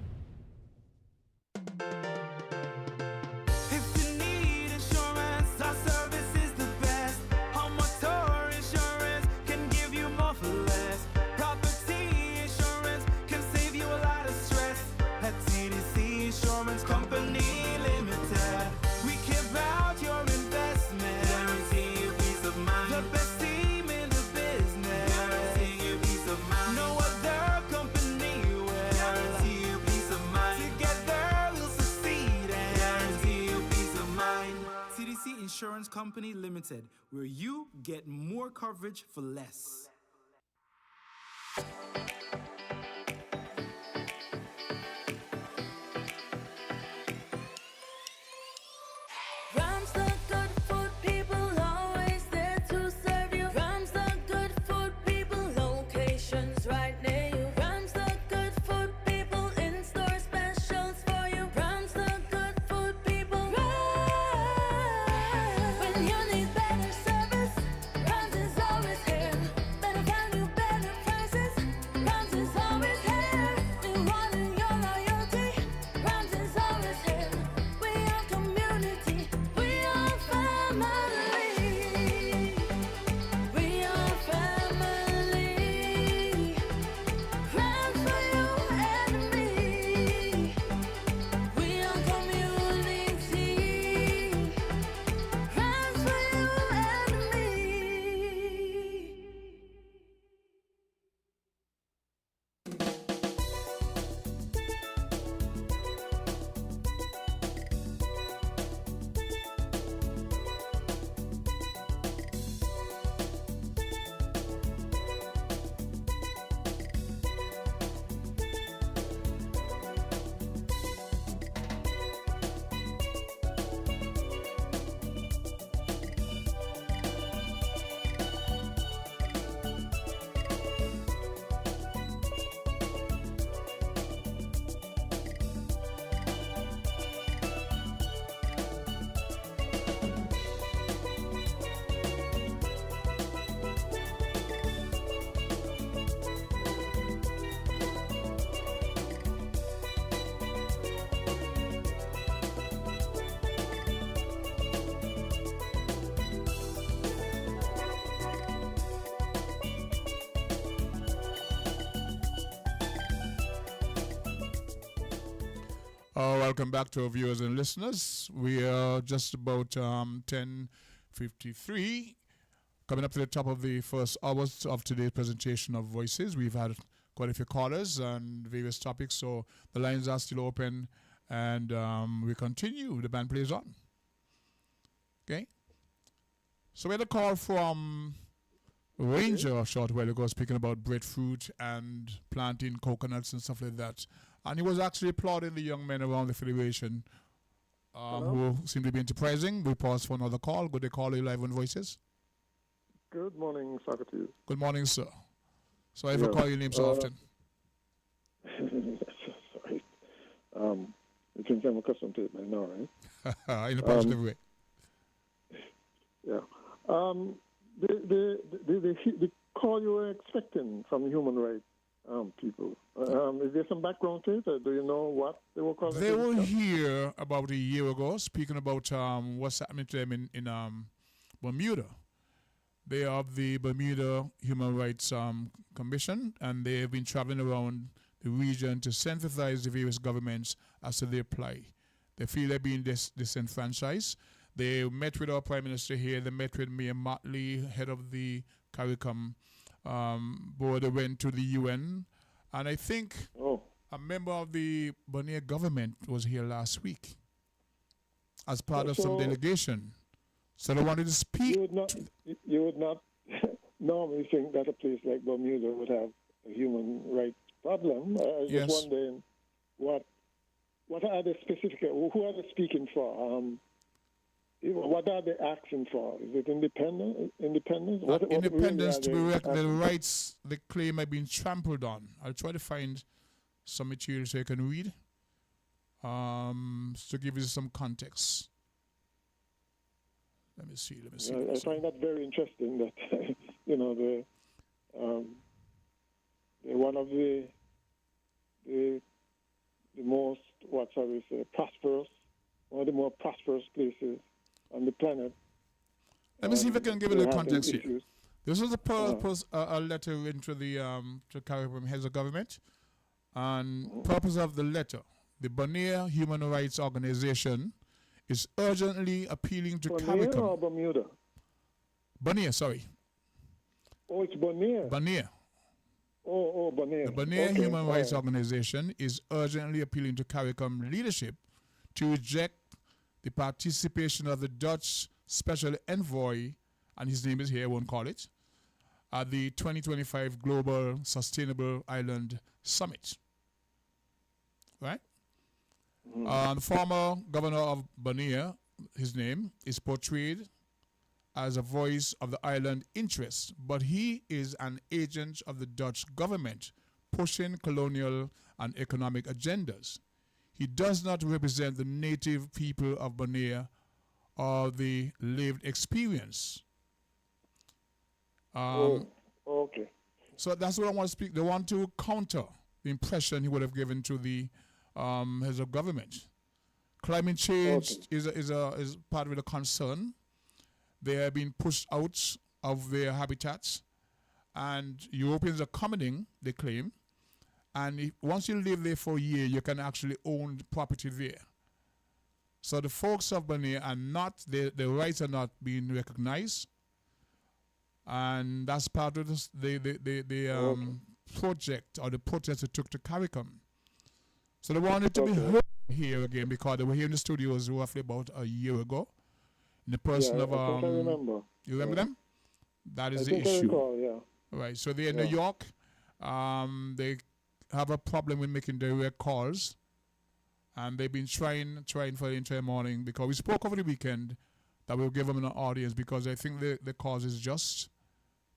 If you need insurance, our service is the best. Home motor insurance can give you more for less. Property insurance can save you a lot of stress. At TDC Insurance Company Limited, we care about your investment. Guarantee you peace of mind. The best team in the business. Guarantee you peace of mind. No other company will guarantee you peace of mind. Together we'll succeed and guarantee you peace of mind. TDC Insurance Company Limited, where you get more coverage for less. Rams the good food people, always there to serve you. Rams the good food people, locations right near you. Rams the good food people, in-store specials for you. Rams the good food people, Rams. When you need better service, Rams is always here. Better value, better prices, Rams is always here. Rewarding your loyalty, Rams is always here. We are community, we are family. We are family. Rams for you and me. We are community. Rams for you and me. Welcome back to our viewers and listeners. We are just about 10:53, coming up to the top of the first hours of today's presentation of Voices. We've had quite a few callers and various topics, so the lines are still open, And we continue. The band plays on. Okay? So we had a call from Ranger a short while ago speaking about breadfruit and planting coconuts and stuff like that. And he was actually applauding the young men around the Federation who seem to be enterprising. We pause for another call. Good day, call you live on Voices. Good morning, Socrates. Good morning, sir. Sorry for calling your name so often. Sorry. You can say I'm accustomed to it by now, right? In a positive way. Yeah. The call you were expecting from human rights people, is there some background to it? Or do you know what they were calling? They were here about a year ago speaking about what's happening to them in Bermuda. They are the Bermuda Human Rights Commission, and they have been traveling around the region to sensitize the various governments as to their plight. They feel they're being disenfranchised. They met with our Prime Minister here. They met with Mayor Motley, head of the CARICOM board. They went to the UN. And I think a member of the Bonaire government was here last week as part of some delegation. So they wanted to speak. You would not normally think that a place like Bermuda would have a human rights problem. I was just wondering what are they specific? Who are they speaking for? What are they asking for? Is it independence? Independence to be the rights they claim have been trampled on. I'll try to find some material so you can read to give you some context. Let me see. I find that very interesting that, one of the most, prosperous, one of the more prosperous places on the planet. Let me see if I can give you the context here. This was a letter into the to CARICOM heads of government. And purpose of the letter, the Bonaire Human Rights Organization is urgently appealing to CARICOM. Bonaire or Bermuda? Bonaire, sorry. Oh, it's Bonaire. Bonaire. Oh, Bonaire. The Bonaire Human Rights Organization is urgently appealing to CARICOM leadership to reject the participation of the Dutch Special Envoy, and his name is here, I won't call it, at the 2025 Global Sustainable Island Summit. Right? The former governor of Bonaire, his name, is portrayed as a voice of the island interests, but he is an agent of the Dutch government pushing colonial and economic agendas. He does not represent the native people of Bonaire or the lived experience. Okay. So that's what I want to speak. They want to counter the impression he would have given to the heads of government. Climate change is part of the concern. They are being pushed out of their habitats, and Europeans are coming, they claim. And once you live there for a year, you can actually own property there. So the folks of Bonaire are not, their rights are not being recognized. And that's part of the project or the protest that took to CARICOM. So they wanted to be heard here again because they were here in the studios roughly about a year ago. In the person of I remember. You remember them? That is the issue. Recall, Right. So they're in New York. They have a problem with making direct calls, and they've been trying for the entire morning because we spoke over the weekend that we'll give them an audience because I think the cause is just,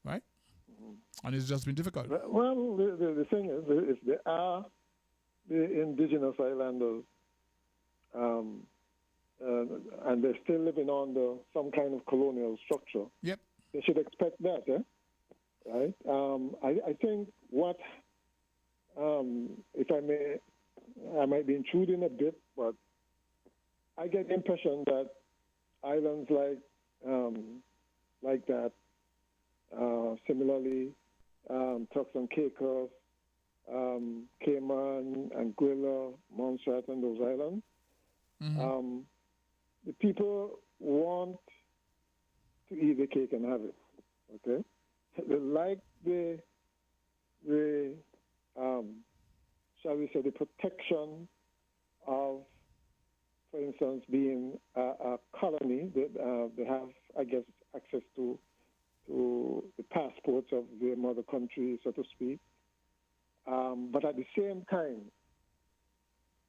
right? And it's just been difficult. Well, the thing is they are the indigenous islanders, and they're still living under some kind of colonial structure. Yep. They should expect that, right? I think what, if I may, I might be intruding a bit, but I get the impression that islands like that, similarly, Turks and Caicos, Cayman, Anguilla, Montserrat, and those islands, the people want to eat the cake and have it. Okay, they like the shall we say, the protection of for instance, being a colony, they have, I guess, access to the passports of their mother country, so to speak. But at the same time,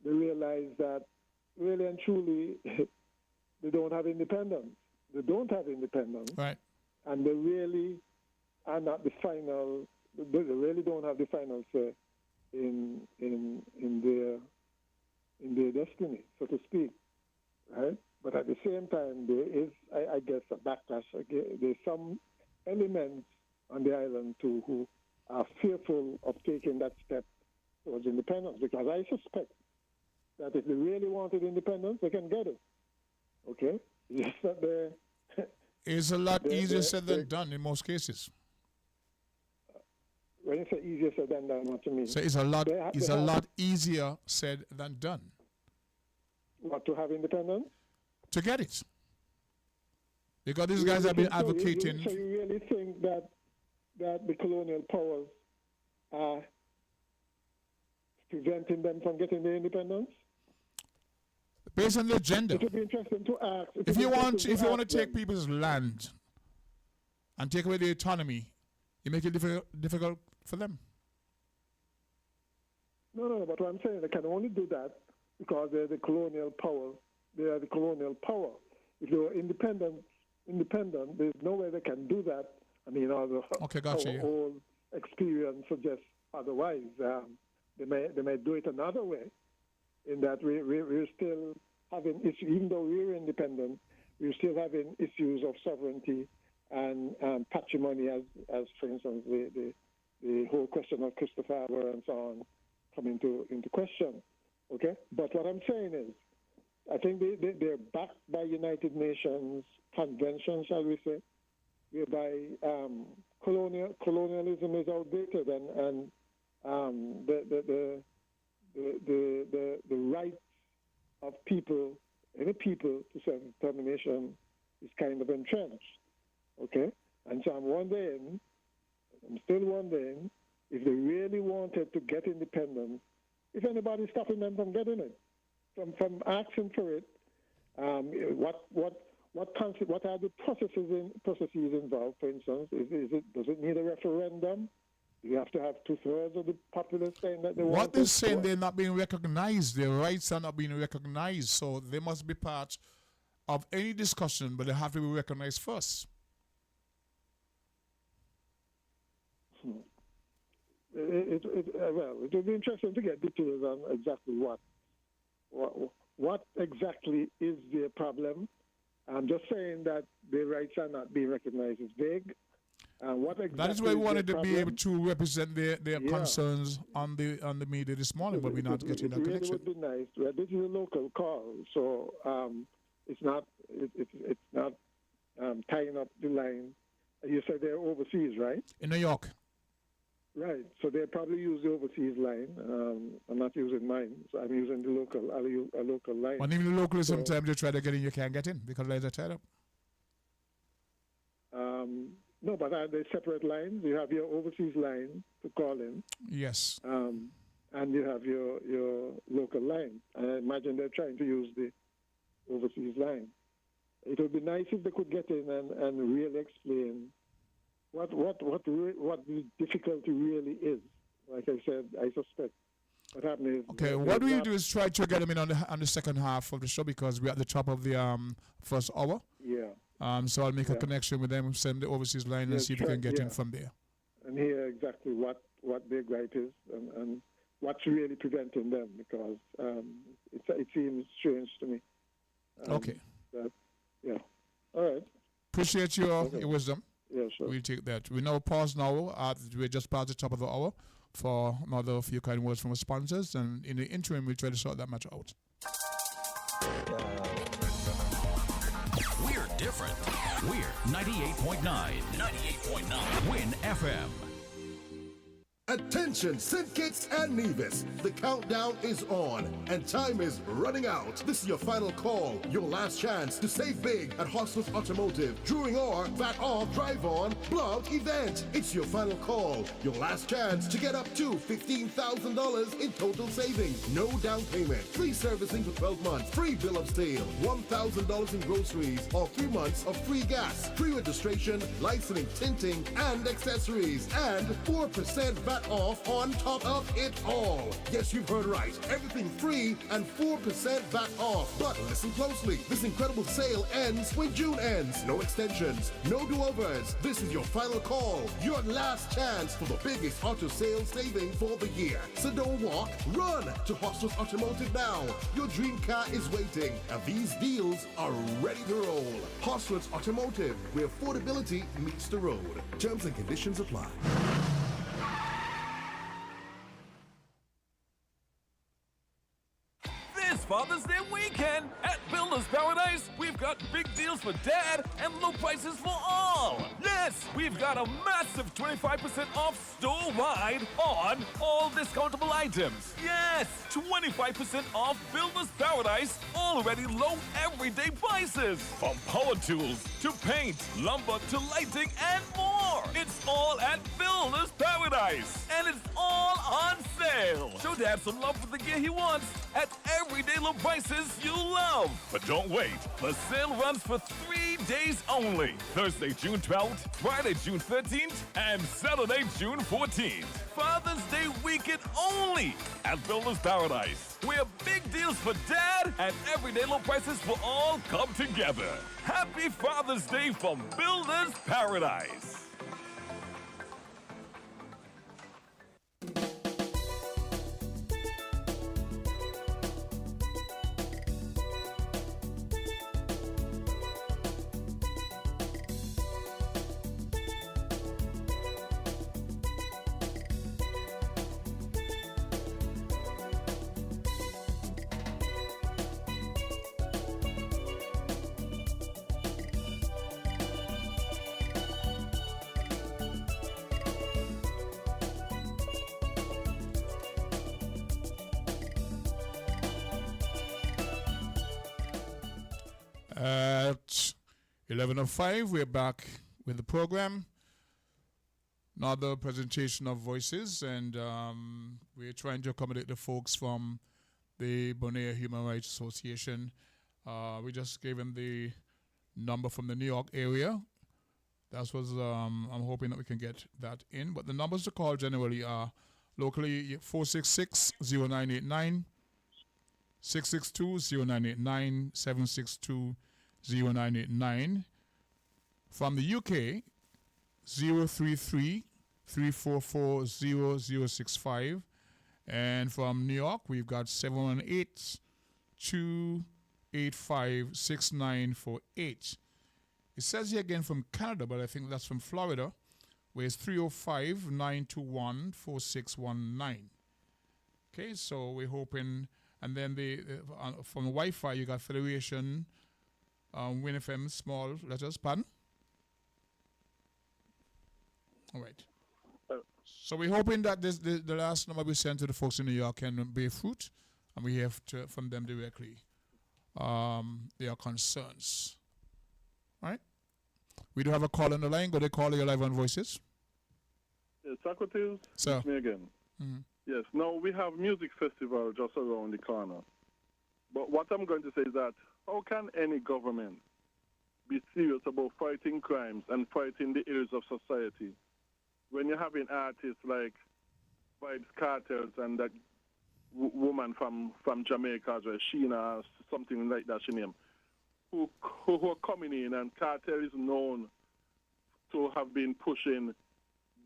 they realize that really and truly they don't have independence. They don't have independence. Right. And they really are not the final, they really don't have the final say in their destiny, so to speak. Right? But at the same time, there is, I guess, a backlash. There's some elements on the island too who are fearful of taking that step towards independence, because I suspect that if they really wanted independence, they can get it. Okay? It's just that it's a lot easier said than done in most cases. When you say easier said than done, what do you mean? So it's a lot easier said than done. What, to have independence? To get it. Because these guys have been advocating. So you really think that the colonial powers are preventing them from getting their independence? Based on the agenda. It would be interesting to ask. If you want to take people's land and take away their autonomy, you make it difficult for them. No, but what I'm saying, they can only do that because they're the colonial power. They are the colonial power. If they were independent, there's no way they can do that. I mean, our whole experience suggests otherwise. They may do it another way, in that we're still having issues, even though we're independent, we're still having issues of sovereignty and patrimony, as for instance, the whole question of Christopher Harbour and so on come into question. Okay? But what I'm saying is, I think they're backed by United Nations convention, shall we say, whereby colonialism is outdated and the rights of people, any people, to self-determination is kind of entrenched. Okay? And so I'm still wondering if they really wanted to get independence, if anybody's stopping them from getting it, from asking for it. What are the processes involved? For instance, does it need a referendum? You have to have 2/3 of the populace saying that they want. What they're saying, they're not being recognized. Their rights are not being recognized, so they must be part of any discussion, but they have to be recognized first. Well, it would be interesting to get details on exactly what exactly is their problem. I'm just saying that their rights are not being recognized as vague. What exactly that is why we wanted to problem? be able to represent their concerns on the media this morning, but we're not getting that connection. It really would be nice. Well, this is a local call, so it's not tying up the line. You said they're overseas, right? In New York. Right. So they probably use the overseas line. I'm not using mine, so I'm using the local. I'll use a local line. And even the local, sometimes you try to get in, you can't get in because lines are tied up. No, but are they separate lines? You have your overseas line to call in. Yes. And you have your local line. I imagine they're trying to use the overseas line. It would be nice if they could get in and really explain what the difficulty really is. Like I said, I suspect what happened is... Okay, what we do is try to get them in on the second half of the show because we're at the top of the first hour. Yeah. So I'll make a connection with them, send the overseas line, and see if we can get in from there. And hear exactly what their gripe is and what's really preventing them, because it seems strange to me. Okay. Yeah. All right. Appreciate your wisdom. Yeah, sure. We'll take that. We now pause now. We're just past the top of the hour for another few kind words from our sponsors, and in the interim, we'll try to sort that matter out. We're different. We're 98.9. 98.9. Win FM. Attention, St. Kitts and Nevis. The countdown is on and time is running out. This is your final call, your last chance to save big at Hostel's Automotive during our VAT Off Drive On blog event. It's your final call, your last chance to get up to $15,000 in total savings. No down payment, free servicing for 12 months, free bill of sale, $1,000 in groceries, or 3 months of free gas, free registration, licensing, tinting, and accessories, and 4% VAT off on top of it all. Yes, you've heard right. Everything free and 4% VAT off. But listen closely. This incredible sale ends when June ends. No extensions, no do-overs. This is your final call, your last chance for the biggest auto sales saving for the year. So don't walk, run to Hostels Automotive now. Your dream car is waiting, and these deals are ready to roll. Hostels Automotive, where affordability meets the road. Terms and conditions apply. This Father's Day weekend at Builders Paradise, we've got big deals for dad and low prices for all. Yes, we've got a massive 25% off store-wide on all discountable items. Yes, 25% off Builders Paradise, already low everyday prices. From power tools to paint, lumber to lighting and more. It's all at Builders Paradise, and it's all on sale. Show dad some love for the gear he wants at everyday low prices you love. But don't wait. The sale runs for 3 days only. Thursday, June 12th, Friday, June 13th, and Saturday, June 14th. Father's Day weekend only at Builders Paradise, where big deals for dad and everyday low prices for all come together. Happy Father's Day from Builders Paradise. At 11:05, we're back with the program. Another presentation of voices, and we're trying to accommodate the folks from the Bonaire Human Rights Association. We just gave them the number from the New York area. That was, I'm hoping that we can get that in. But the numbers to call generally are locally 466-0989, 662-0989, 762-0989. From the UK, 033-344-0065. And from New York, we've got 718-285-6948. It says here again from Canada, but I think that's from Florida, where it's 305-921-4619. Okay, so we're hoping, and then from Wi-Fi, you got Federation, WinFM, small letters, pardon? All right. So we're hoping that the last number we sent to the folks in New York can bear fruit, and we have to from them directly their concerns. All right. We do have a call on the line. Go to call your live on voices. Yes, Socrates, Sir. it's me again. Mm-hmm. Yes, now we have music festival just around the corner. But what I'm going to say is that how can any government be serious about fighting crimes and fighting the ills of society when you're having artists like Vibes Cartels and that woman from Jamaica, Sheena, or something like that, she named, who are coming in, and Cartel is known to have been pushing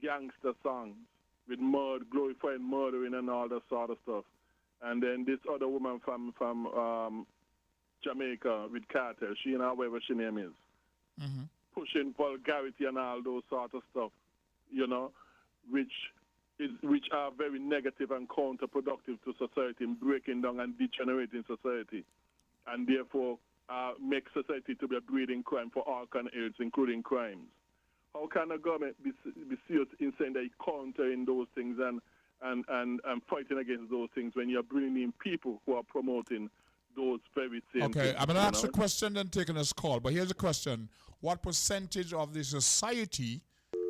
gangster songs with glorifying murdering and all that sort of stuff. And then this other woman from Jamaica with Cartel, Sheena, whatever she name is, pushing vulgarity and all those sort of stuff, you know, which are very negative and counterproductive to society, and breaking down and degenerating society, and therefore make society to be a breeding crime for all kind of ills, including crimes. How can the government be serious in saying that you're countering those things and fighting against those things when you're bringing in people who are promoting those very same things? Okay, I'm going to ask a question and taking this call, but here's a question. What percentage of the society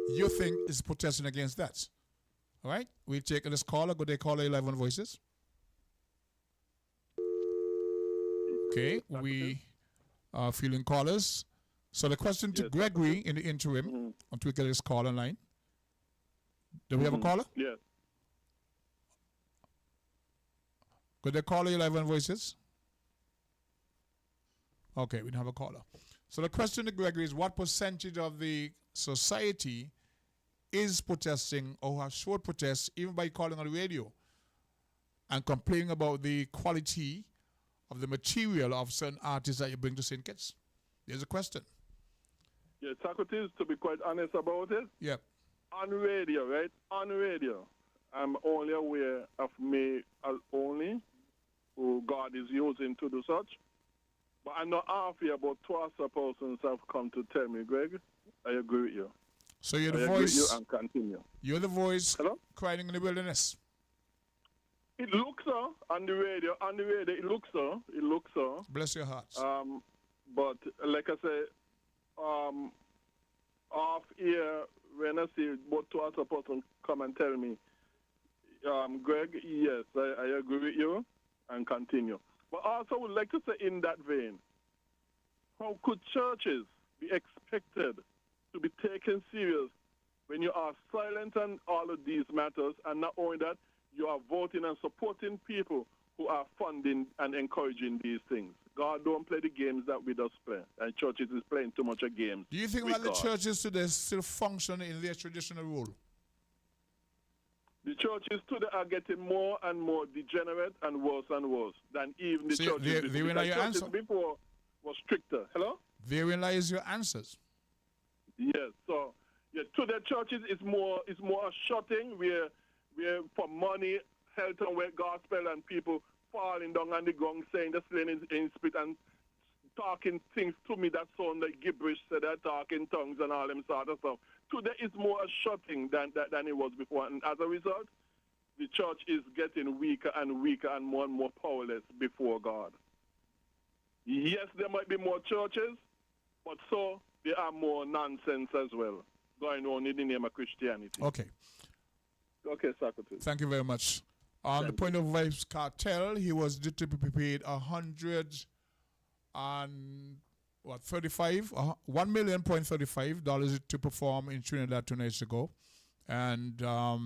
you think is protesting against that? All right, we're taking this caller. Good day, caller 11 Voices. Okay, we are feeling callers. So the question to Gregory in the interim, until we get this call online. Do we have a caller? Yes. Could they call 11 Voices? Okay, we don't have a caller. So the question to Gregory is, what percentage of the society is protesting or has showed protests even by calling on the radio and complaining about the quality of the material of certain artists that you bring to St. Kitts? There's a question. Yeah, Socrates, to be quite honest about it. Yep. On radio, right? On radio, I'm only aware of me as only who God is using to do such. But I'm not happy about 12 persons have come to tell me, Greg. I agree with you. So you're the I voice. Agree with you and continue. You're the voice. Hello? Crying in the wilderness. It looks so on the radio. On the radio, it looks so. It looks so. Bless your hearts. But like I say, off here, when I see about 2 other persons come and tell me, Greg, yes, I agree with you, and continue. But also would like to say in that vein, how could churches be expected to be taken serious when you are silent on all of these matters, and not only that, you are voting and supporting people who are funding and encouraging these things? God don't play the games that we just play, and churches is playing too much of games. Do you think that the churches today still function in their traditional role? The churches today are getting more and more degenerate and worse than even the churches before. Therein lies your answer. Before was stricter. Hello? Therein lies your answers. Yes. So today churches is more a shutting where for money, health and wealth gospel, and people falling down on the ground saying the slain in spirit and talking things to me that sound like gibberish, so they're talking tongues and all them sort of stuff. Today is more a shutting than it was before, and as a result, the church is getting weaker and weaker and more powerless before God. Yes, there might be more churches, but so there are more nonsense as well going on in the name of Christianity. Okay. Okay, Socrates. Thank you very much. On the point of Vibes Cartel, he was due to be paid $1,035,000 to perform in Trinidad 2 nights ago, and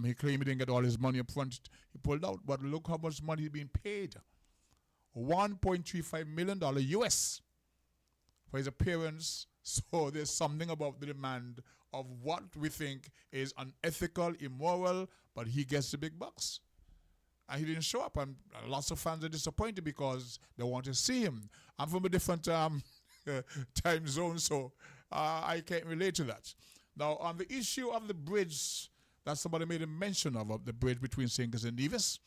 he claimed he didn't get all his money up front. He pulled out, but look how much money he's being paid: $1.35 million US for his appearance. So there's something about the demand of what we think is unethical, immoral, but he gets the big bucks. And he didn't show up, and lots of fans are disappointed because they want to see him. I'm from a different time zone, so I can't relate to that. Now, on the issue of the bridge that somebody made a mention of the bridge between St. Kitts and Nevis,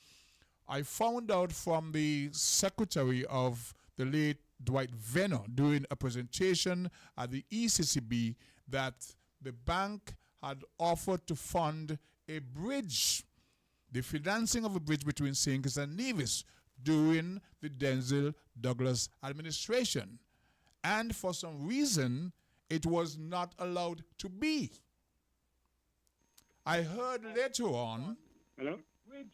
I found out from the secretary of the late Dwight Venner during a presentation at the ECCB that the bank had offered to fund a bridge, the financing of a bridge between St. Kitts and Nevis during the Denzel Douglas administration. And for some reason, it was not allowed to be. I heard later on, hello?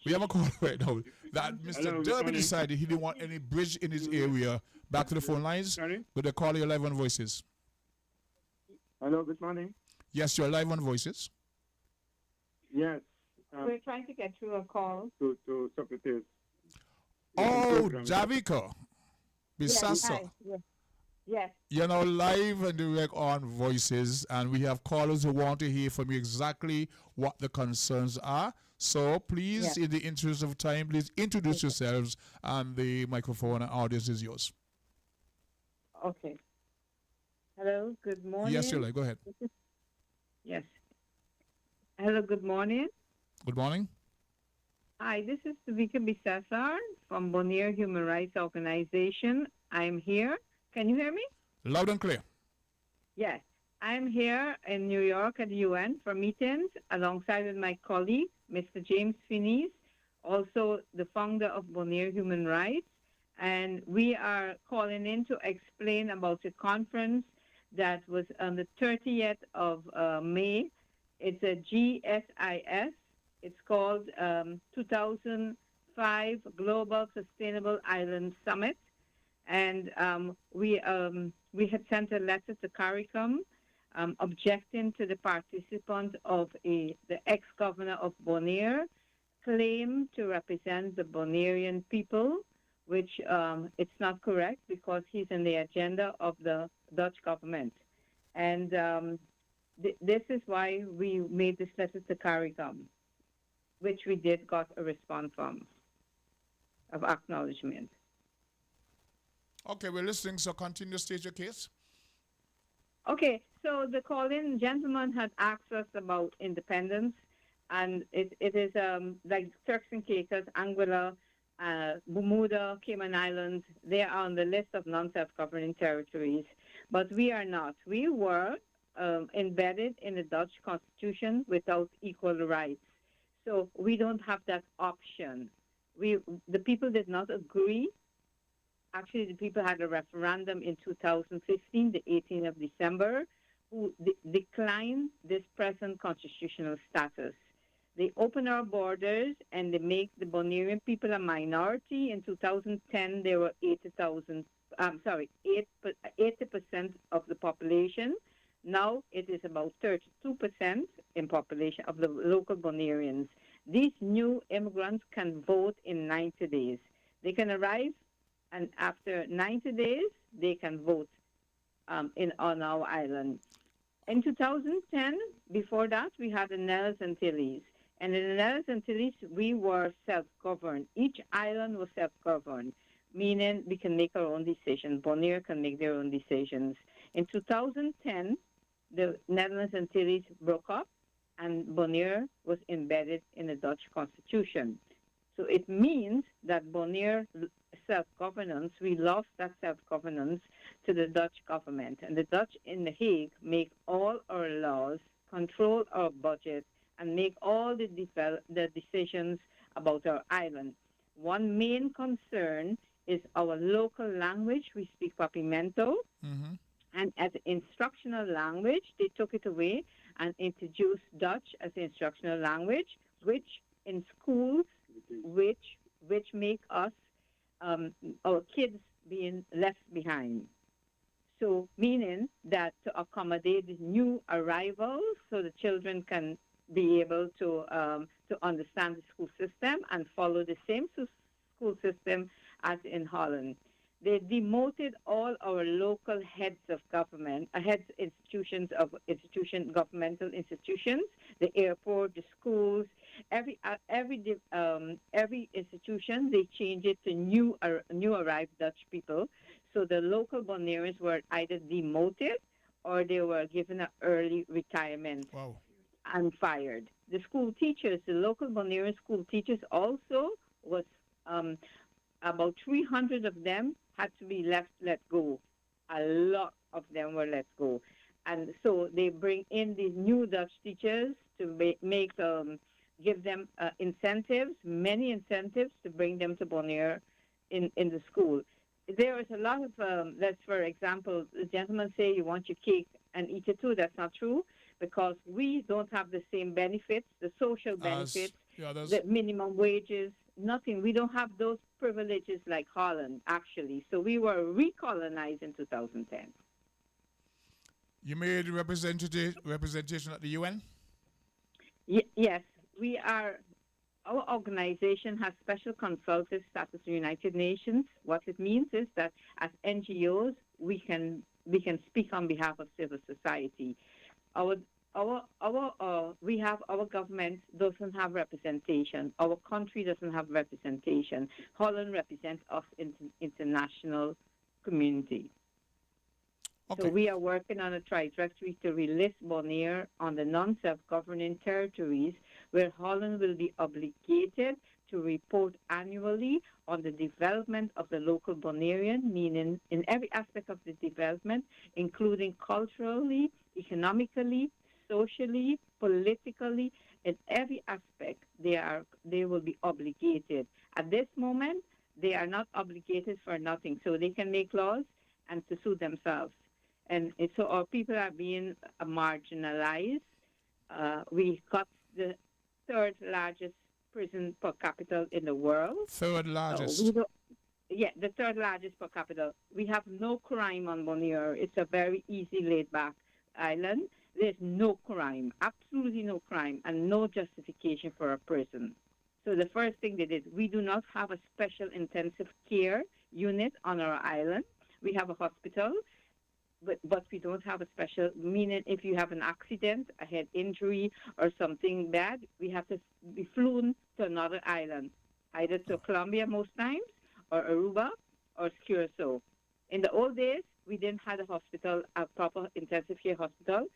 We have a call right now, that Mr. Derby decided he didn't want any bridge in his area. Back to the phone lines. Sorry? Could they call you live on Voices? Hello, good morning. Yes, you're live on Voices. Yes. We're trying to get through a call. To Socrates. Oh, Javika. Bisasa. Yes. You're now live and direct on Voices, and we have callers who want to hear from you exactly what the concerns are. So please, in the interest of time, please introduce yourselves, and the microphone and audience is yours. Okay. Hello, good morning. Yes, you're live. Go ahead. Yes. Hello, good morning. Good morning. Hi, this is Vika Bisasar from Bonaire Human Rights Organization. I'm here. Can you hear me? Loud and clear. Yes. I'm here in New York at the UN for meetings alongside with my colleague, Mr. James Finney's, also the founder of Bonaire Human Rights. And we are calling in to explain about a conference that was on the 30th of May. It's a GSIS. It's called 2005 Global Sustainable Island Summit. And we had sent a letter to CARICOM objecting to the participant of the ex-governor of Bonaire claim to represent the Bonairean people, which it's not correct because he's in the agenda of the Dutch government. And this is why we made this letter to CARICOM, which we did got a response from, of acknowledgement. Okay, we're listening, so continue to state your case. Okay, so the call-in gentleman had asked us about independence, and it is like Turks and Caicos, Anguilla, Bermuda, Cayman Islands, they are on the list of non-self-governing territories, but we are not. We were embedded in the Dutch constitution without equal rights, so we don't have that option. The people did not agree. Actually, the people had a referendum in 2015, the 18th of December, who declined this present constitutional status. They open our borders and they make the Bonairean people a minority. In 2010, there were 80% of the population. Now it is about 32% in population of the local Bonaireans. These new immigrants can vote in 90 days. They can arrive, and after 90 days, they can vote on our island. In 2010, before that, we had the Nevis Antilles. And in the Nevis Antilles, we were self-governed. Each island was self-governed, meaning we can make our own decisions. Bonaire can make their own decisions. In 2010, the Netherlands Antilles broke up, and Bonaire was embedded in the Dutch constitution. So it means that Bonaire self-governance, we lost that self-governance to the Dutch government. And the Dutch in The Hague make all our laws, control our budget, and make all the decisions about our island. One main concern is our local language. We speak Papimento. Mm-hmm. And as an instructional language, they took it away and introduced Dutch as an instructional language, which in schools, which make us, our kids being left behind. So meaning that to accommodate the new arrivals so the children can be able to understand the school system and follow the same school system as in Holland. They demoted all our local heads of government, governmental institutions, the airport, the schools, every institution. They changed it to new arrived Dutch people. So the local Bonaireans were either demoted or they were given an early retirement. Wow. And fired. The school teachers, the local Bonairean school teachers also was about 300 of them had to be let go. A lot of them were let go. And so they bring in these new Dutch teachers to give them incentives, many incentives to bring them to Bonaire in the school. There is a lot of, let's for example, the gentleman say you want your cake and eat it too. That's not true because we don't have the same benefits, the social benefits, the minimum wages, nothing. We don't have those privileges like Holland, actually. So we were recolonized in 2010. You made representation at the UN? Yes, we are. Our organization has special consultative status in the United Nations. What it means is that as NGOs, we can speak on behalf of civil society. We have our government doesn't have representation. Our country doesn't have representation. Holland represents us in international community. Okay. So we are working on a trajectory to release Bonaire on the non-self-governing territories where Holland will be obligated to report annually on the development of the local Bonairean, meaning in every aspect of the development, including culturally, economically, socially, politically, in every aspect, they will be obligated. At this moment, they are not obligated for nothing, so they can make laws and to sue themselves. And so our people are being marginalized. We got the third largest prison per capita in the world. Third largest. Yeah, the third largest per capita. We have no crime on Bonaire. It's a very easy, laid-back island. There's no crime, absolutely no crime, and no justification for a prison. So the first thing they did, we do not have a special intensive care unit on our island. We have a hospital, but we don't have a special, meaning if you have an accident, a head injury, or something bad, we have to be flown to another island, either to Colombia most times, or Aruba, or Curacao. In the old days, we didn't have a hospital, a proper intensive care hospital,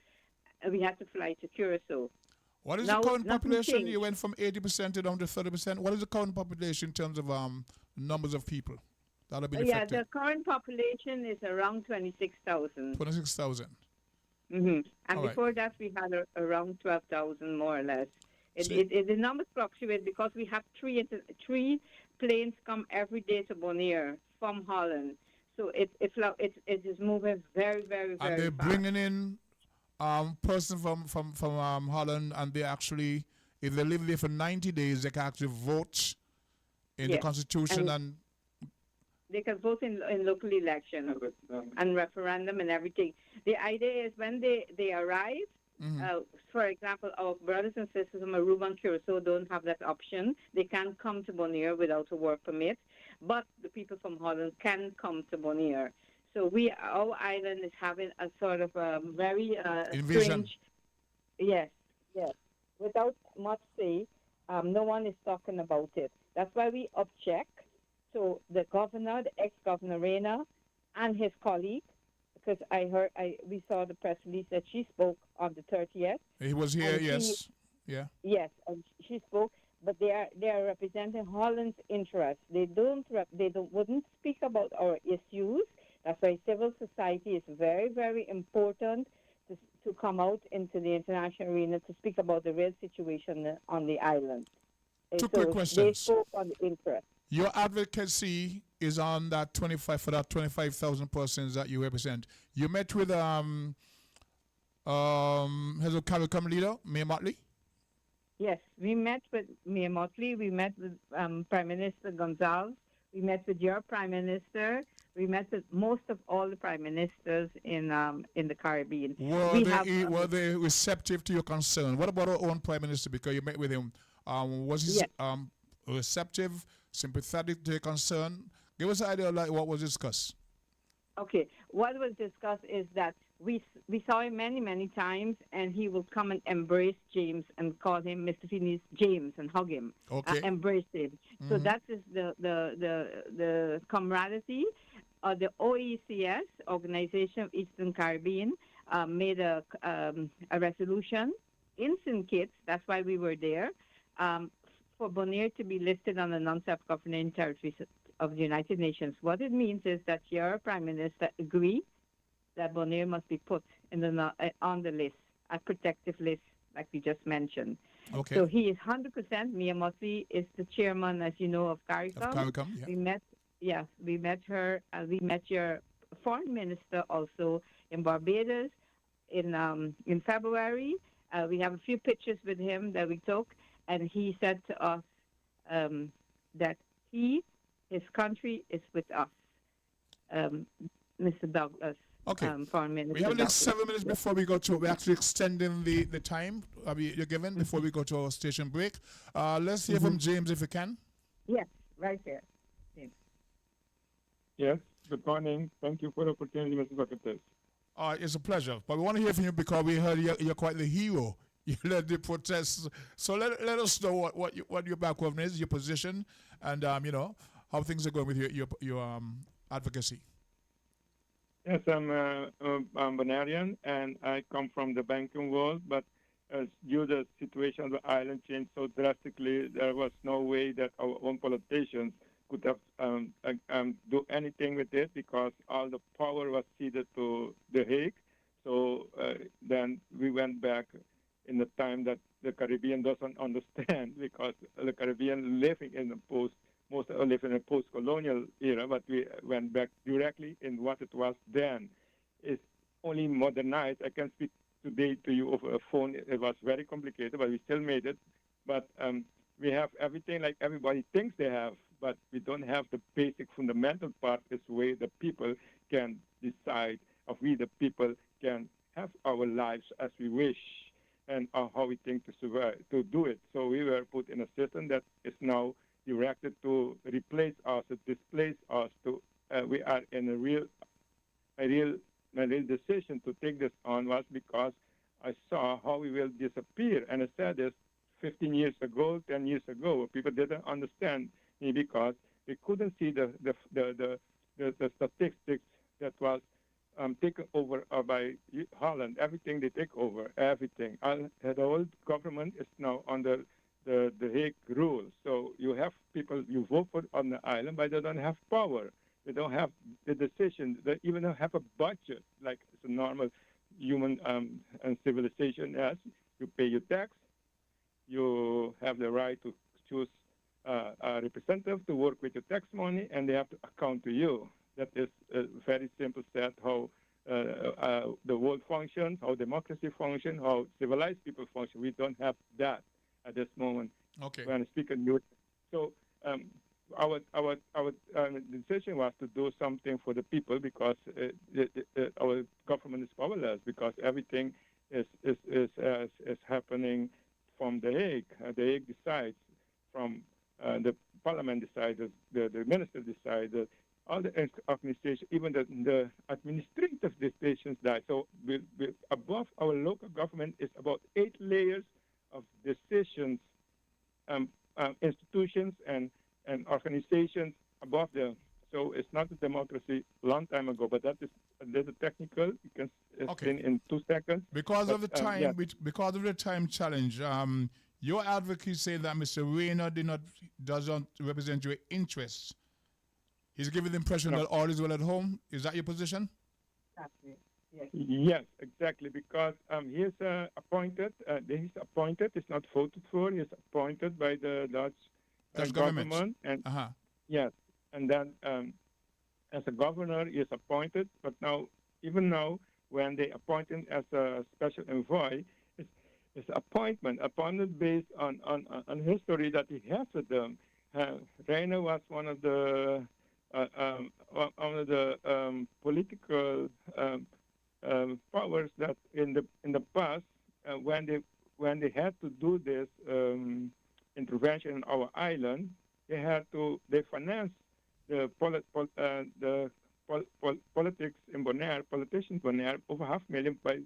and we had to fly to Curacao. What is Now, the current nothing population? changed. You went from 80% to down to 30%. What is the current population in terms of numbers of people that have been Yeah, affected? the current population is around 26,000. 26,000. Mm-hmm. And All right. before that, we had around 12,000, more or less. So- The numbers fluctuate because we have three planes come every day to Bonaire from Holland. So it is moving very, very, very And they're fast. bringing in person from Holland, and they actually, if they live there for 90 days, they can actually vote in the Yes. Constitution and They can vote in local elections and referendum and everything. The idea is when they arrive, for example, our brothers and sisters from Aruba and Curacao don't have that option. They can't come to Bonaire without a work permit, but the people from Holland can come to Bonaire. So our island is having a sort of very Invasion. strange. Yes. Without much say, no one is talking about it. That's why we object. So the governor, the ex-governor Reina, and his colleague, because we saw the press release that she spoke on the 30th. he was here, And yes. Yeah. Yes, and she spoke, but they are representing Holland's interests. They wouldn't speak about our issues. That's why civil society is very, very important to come out into the international arena to speak about the real situation on the island. Two So quick They questions. spoke on the interest. Your advocacy is on that 25,000 persons that you represent. You met with Head of CARICOM leader, Mayor Motley? Yes, we met with Mayor Motley. We met with Prime Minister Gonzalez. We met with your Prime Minister. We met with most of all the Prime Ministers in the Caribbean. Were they receptive to your concern? What about our own Prime Minister? Because you met with him. Was he receptive, sympathetic to your concern? Give us an idea of what was discussed. Okay, what was discussed is that we saw him many, many times, and he would come and embrace James and call him Mr. Finney's James and hug him, embrace him. So that is the camaraderie. The OECS, Organization of Eastern Caribbean, made a resolution in St. Kitts. That's why we were there. For Bonaire to be listed on the non-self-governing territories of the United Nations. What it means is that your Prime Minister agreed that Bonaire must be put on the list, a protective list, like we just mentioned. Okay. So he is 100%. Mia Motley is the chairman, as you know, of CARICOM. Of CARICOM, yeah. We met her. We met your foreign minister also in Barbados in February. We have a few pictures with him that we took, and he said to us that his country is with us, Mr. Douglas. Okay. Foreign Minister. We have the next Douglas. 7 minutes before we go to. We're actually extending the time you're given before we go to our station break. Let's hear from James if we can. Yes, right there. Yes, good morning. Thank you for the opportunity, Mr. Secretary. It's a pleasure. But we want to hear from you because we heard you're quite the hero. You led the protests. So let us know what your background is, your position, and how things are going with your advocacy. Yes, I'm Bonairean, and I come from the banking world, but due to the situation of the island changed so drastically, there was no way that our own politicians could have do anything with it because all the power was ceded to The Hague. So the because the Caribbean living in the most live in a post-colonial era, but we went back directly in what it was then. It's only modernized. I can speak today to you over a phone. It was very complicated, but we still made it. But we have everything like everybody thinks they have, but we don't have the basic fundamental part is the way the people can decide, or we the people can have our lives as we wish, and how we think to survive, to do it. So we were put in a system that is now directed to replace us, to displace us. We are in a real decision to take this on was because I saw how we will disappear, and I said this 15 years ago, 10 years ago. People didn't understand me because they couldn't see the statistics that was taken over by Holland. Everything they take over, everything. The whole government is now under the Hague rules. So you have people you vote for on the island, but they don't have power. They don't have the decision. They even don't have a budget like it's a normal human and civilization has. You pay your tax. You have the right to choose a representative to work with your tax money, and they have to account to you. That is a very simple set how the world functions, how democracy functions, how civilized people function. We don't have that at this moment. Okay. When I speak on youth. So our decision was to do something for the people because our government is powerless because everything is happening from The Hague. The Hague decides, from the parliament decides, the minister decides, all the organizations, even the administrative decisions die. So above our local government is about 8 layers of decisions, institutions and organizations above them. So it's not a democracy long time ago, but that is a little technical. You can explain in 2 seconds. Because of the time, because of the time challenge, your advocate say that Mr. Rayner doesn't represent your interests. He's giving the impression that all is well at home. Is that your position? Yes, exactly. Because he is appointed. He's appointed. He's not voted for. He's appointed by the Dutch government. And yes, and then as a governor, he is appointed. But now, even now, when they appoint him as a special envoy, it's appointment based on history that he has with them. Rayner was one of the political powers that in the past when they had to do this intervention in our island, they financed the politics in Bonaire, politicians in Bonaire, over 500,000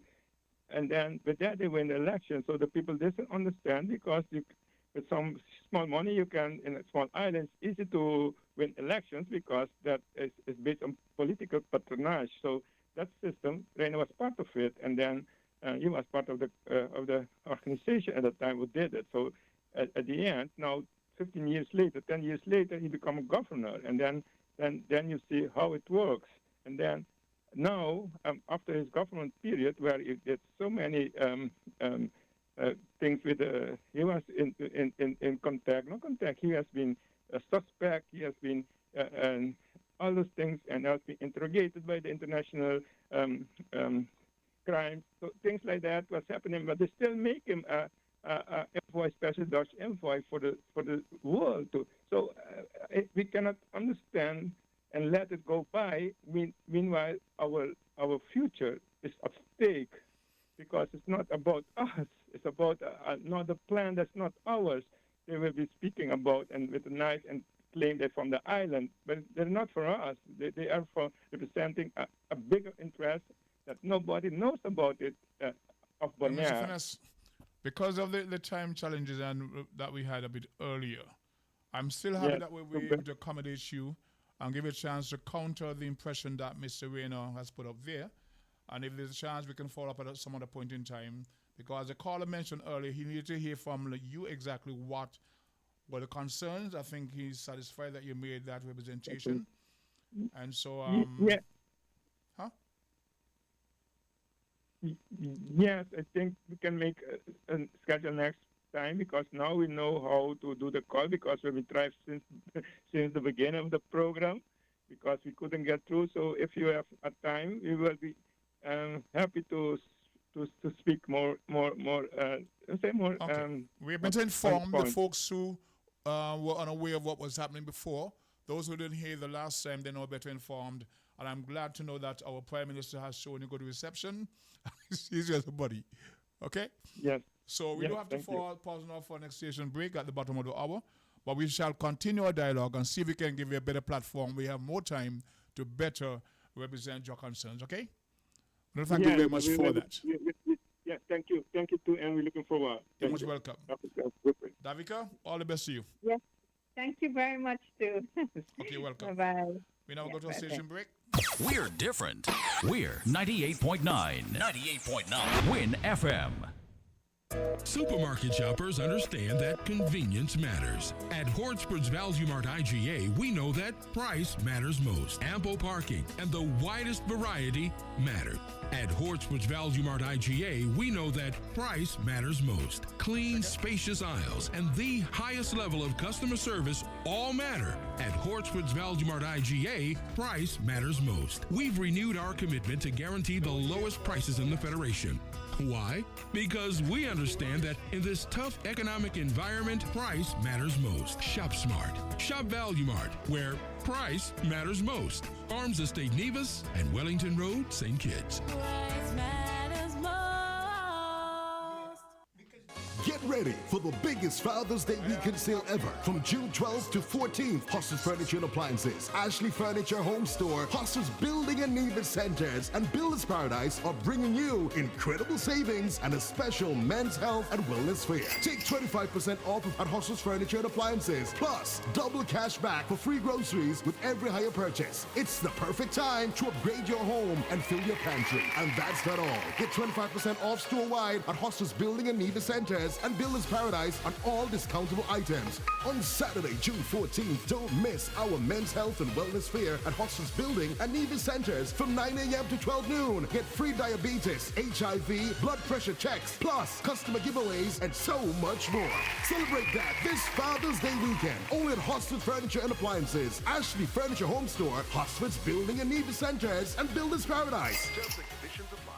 and then with that they win the election. So the people didn't understand because with some small money you can, in a small island, it's easy to win elections because that is based on political patronage. So that system, Rayner was part of it, and then he was part of the organization at the time who did it. So at the end, now 15 years later, 10 years later, he became a governor, and then you see how it works. And then now, after his government period, where he did so many things with, he was in contact, he has been a suspect, he has been all those things, and has been interrogated by the international crimes. So things like that was happening, but they still make him a envoy, special Dutch envoy for the world too. So we cannot understand and let it go by. Meanwhile, our future is at stake because it's not about us. It's about another plan that's not ours. They will be speaking about and with a knife and claim they're from the island, but they're not for us. They are for representing a bigger interest that nobody knows about it of Bonaire. Because of the time challenges and that we had a bit earlier, I'm still happy that we were able to accommodate you and give you a chance to counter the impression that Mr. Rayner has put up there. And if there's a chance, we can follow up at some other point in time. Because the caller mentioned earlier, he needed to hear from you exactly what were the concerns. I think he's satisfied that you made that representation. And so, Yes, I think we can make a schedule next time because now we know how to do the call because we've been trying since since the beginning of the program because we couldn't get through. So if you have a time, we will be happy to speak more. Say more. Okay. We've been to inform the folks who were unaware of what was happening before. Those who didn't hear the last time, they're now better informed. And I'm glad to know that our Prime Minister has shown a good reception. He's just a buddy. Okay? Yes. So we do have to pause now for next station break at the bottom of the hour. But we shall continue our dialogue and see if we can give you a better platform. We have more time to better represent your concerns. Okay? Well, thank you very much for that. Yes, thank you. Thank you too, and we're looking forward. You're most welcome. Davika, all the best to you. Yes. Thank you very much, too. Okay, you're welcome. Bye-bye. We now go to a station break. We're different. We're 98.9. 98.9. Win FM. Supermarket shoppers understand that convenience matters. At Hortsport's Value Mart IGA, we know that price matters most. Ample parking and the widest variety matter. At Hortsport's Value Mart IGA, we know that price matters most. Clean, spacious aisles and the highest level of customer service all matter. At Hortsport's Value Mart IGA, price matters most. We've renewed our commitment to guarantee the lowest prices in the Federation. Why? Because we understand that in this tough economic environment, price matters most. Shop smart. Shop Value Mart, where price matters most. Farms Estate Nevis and Wellington Road, St. Kitts. Price matters most. Get ready for the biggest Father's Day weekend sale ever. From June 12th to 14th, Hostel's Furniture and Appliances, Ashley Furniture Home Store, Hostel's Building and Nevis Centers, and Builders Paradise are bringing you incredible savings and a special men's health and wellness fair. Take 25% off at Hostel's Furniture and Appliances, plus double cash back for free groceries with every higher purchase. It's the perfect time to upgrade your home and fill your pantry. And that's not all. Get 25% off store-wide at Hostel's Building and Nevis Centers and Builders Paradise on all discountable items. On Saturday, June 14th, don't miss our men's health and wellness fair at Hostel's Building and Nevis Centers from 9 a.m. to 12 noon. Get free diabetes, HIV, blood pressure checks, plus customer giveaways and so much more. Celebrate that this Father's Day weekend only at Hostel's Furniture and Appliances, Ashley Furniture Home Store, Hostel's Building and Nevis Centers, and Builders Paradise. Terms and conditions apply.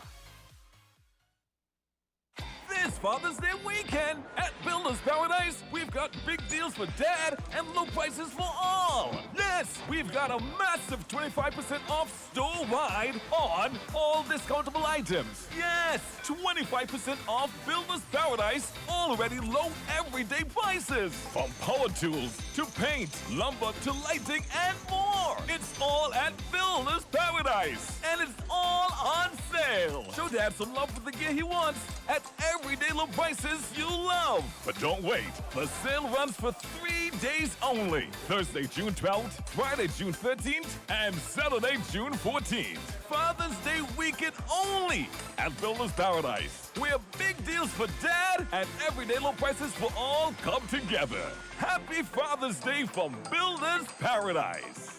This Father's Day weekend at Builders Paradise, we've got big deals for dad and low prices for all. Yes, we've got a massive 25% off store-wide on all discountable items. Yes, 25% off Builders Paradise, already low everyday prices. From power tools to paint, lumber to lighting and more. It's all at Builders Paradise, and it's all on sale. Show dad some love for the gear he wants at everyday low prices you love. But don't wait. The sale runs for 3 days only. Thursday, June 12th, Friday, June 13th, and Saturday, June 14th. Father's Day weekend only at Builders Paradise, where big deals for dad and everyday low prices for all come together. Happy Father's Day from Builders Paradise.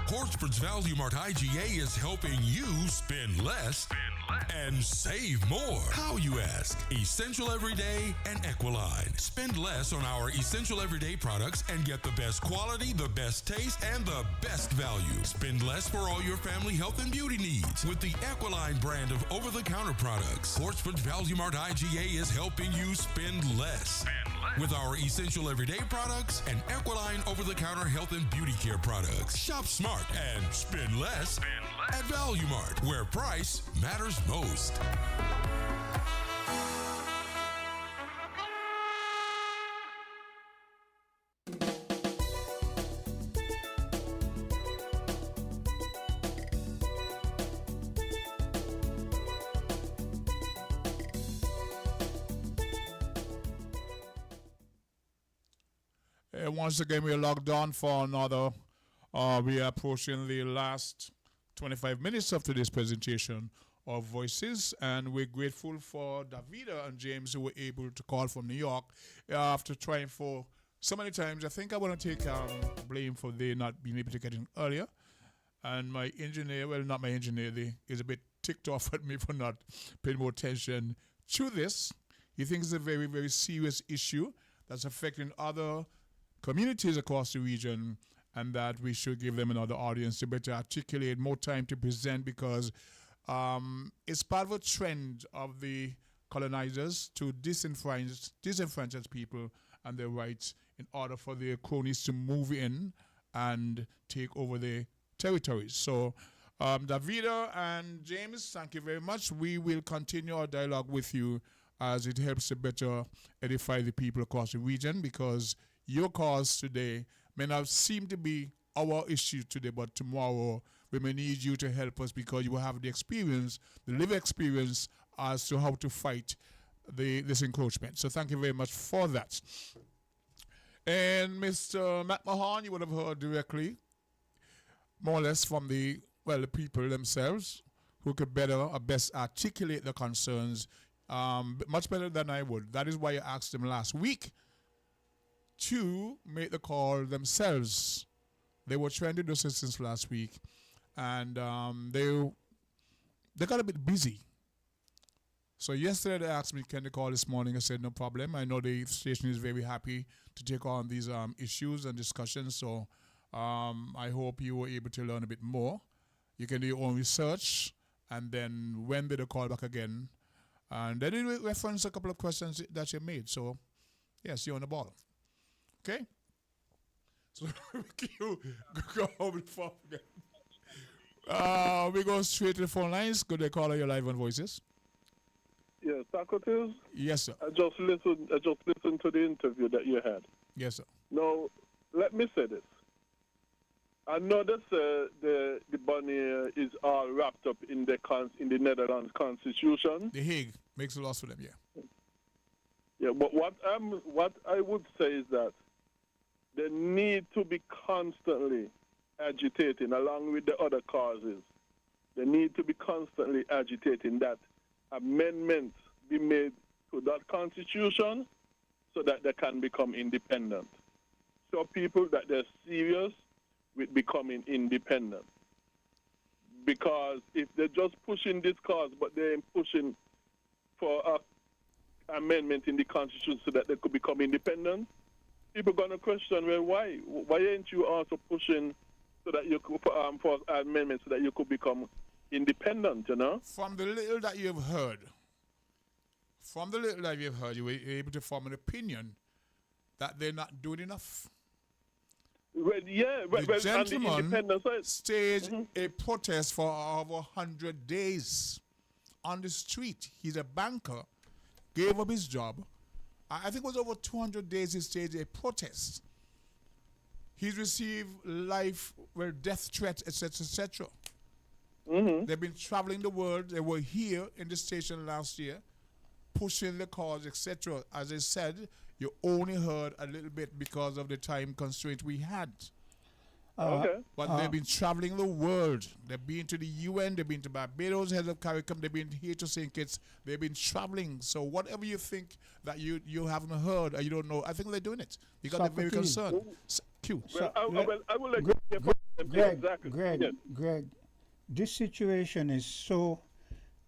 Hortsport's Value Mart IGA is helping you spend less and save more. How, you ask? Essential Everyday and Equiline. Spend less on our Essential Everyday products and get the best quality, the best taste, and the best value. Spend less for all your family health and beauty needs with the Equiline brand of over-the-counter products. Hortsport's Value Mart IGA is helping you spend less. With our Essential Everyday products and Equiline over-the-counter health and beauty care products. Shop smart and spend less at Value Mart, where price matters most. Once again, we are logged on for another. We are approaching the last 25 minutes of today's presentation of Voices, and we're grateful for Davida and James who were able to call from New York after trying for so many times. I think I want to take blame for they not being able to get in earlier. And my engineer, well, not my engineer, is a bit ticked off at me for not paying more attention to this. He thinks it's a very, very serious issue that's affecting other communities across the region, and that we should give them another audience to better articulate, more time to present, because it's part of a trend of the colonizers to disenfranchise people and their rights in order for their cronies to move in and take over their territories. So, Davida and James, thank you very much. We will continue our dialogue with you as it helps to better edify the people across the region, because your cause today may not seem to be our issue today, but tomorrow we may need you to help us, because you will have the experience, the lived experience as to how to fight this encroachment. So thank you very much for that. And Mr. Matt Mahan, you would have heard directly, more or less, from the people themselves, who could better or best articulate the concerns much better than I would. That is why I asked them last week to make the call themselves. They were trying to do so since last week, and they got a bit busy. So yesterday they asked me, can they call this morning? I said, no problem. I know the station is very happy to take on these issues and discussions, so I hope you were able to learn a bit more. You can do your own research, and then when did they call back again? And then it reference a couple of questions that you made. So, yes, you're on the ball. Okay? So, you go over the phone again. We go straight to the phone lines. Could they call your live on voices? Yes, Socrates? Yes, sir. I just listened to the interview that you had. Yes, sir. Now, let me say this. I know that the Bonaire is all wrapped up in the Netherlands Constitution. The Hague makes a loss for them, yeah. Yeah, but what I would say is that they need to be constantly agitating, along with the other causes. They need to be constantly agitating that amendments be made to that Constitution so that they can become independent. So people that they're serious with becoming independent. Because if they're just pushing this cause, but they're pushing for an amendment in the Constitution so that they could become independent, people are going to question, well, why? Why ain't you also pushing so that you could, for amendments so that you could become independent, you know? From the little that you've heard, you were able to form an opinion that they're not doing enough. Well, yeah, the gentleman staged a protest for over 100 days on the street. He's a banker, gave up his job. I think it was over 200 days he staged a protest. He's received death threats, etc., etc. They've been traveling the world. They were here in the station last year, pushing the cause, etc. As I said, you only heard a little bit because of the time constraint we had. Okay. But they've been traveling the world. They've been to the UN, they've been to Barbados, heads of CARICOM, they've been here to St. Kitts, they've been traveling. So whatever you think that you haven't heard or you don't know, I think they're doing it because they're very concerned. Q. Well, I will let Greg,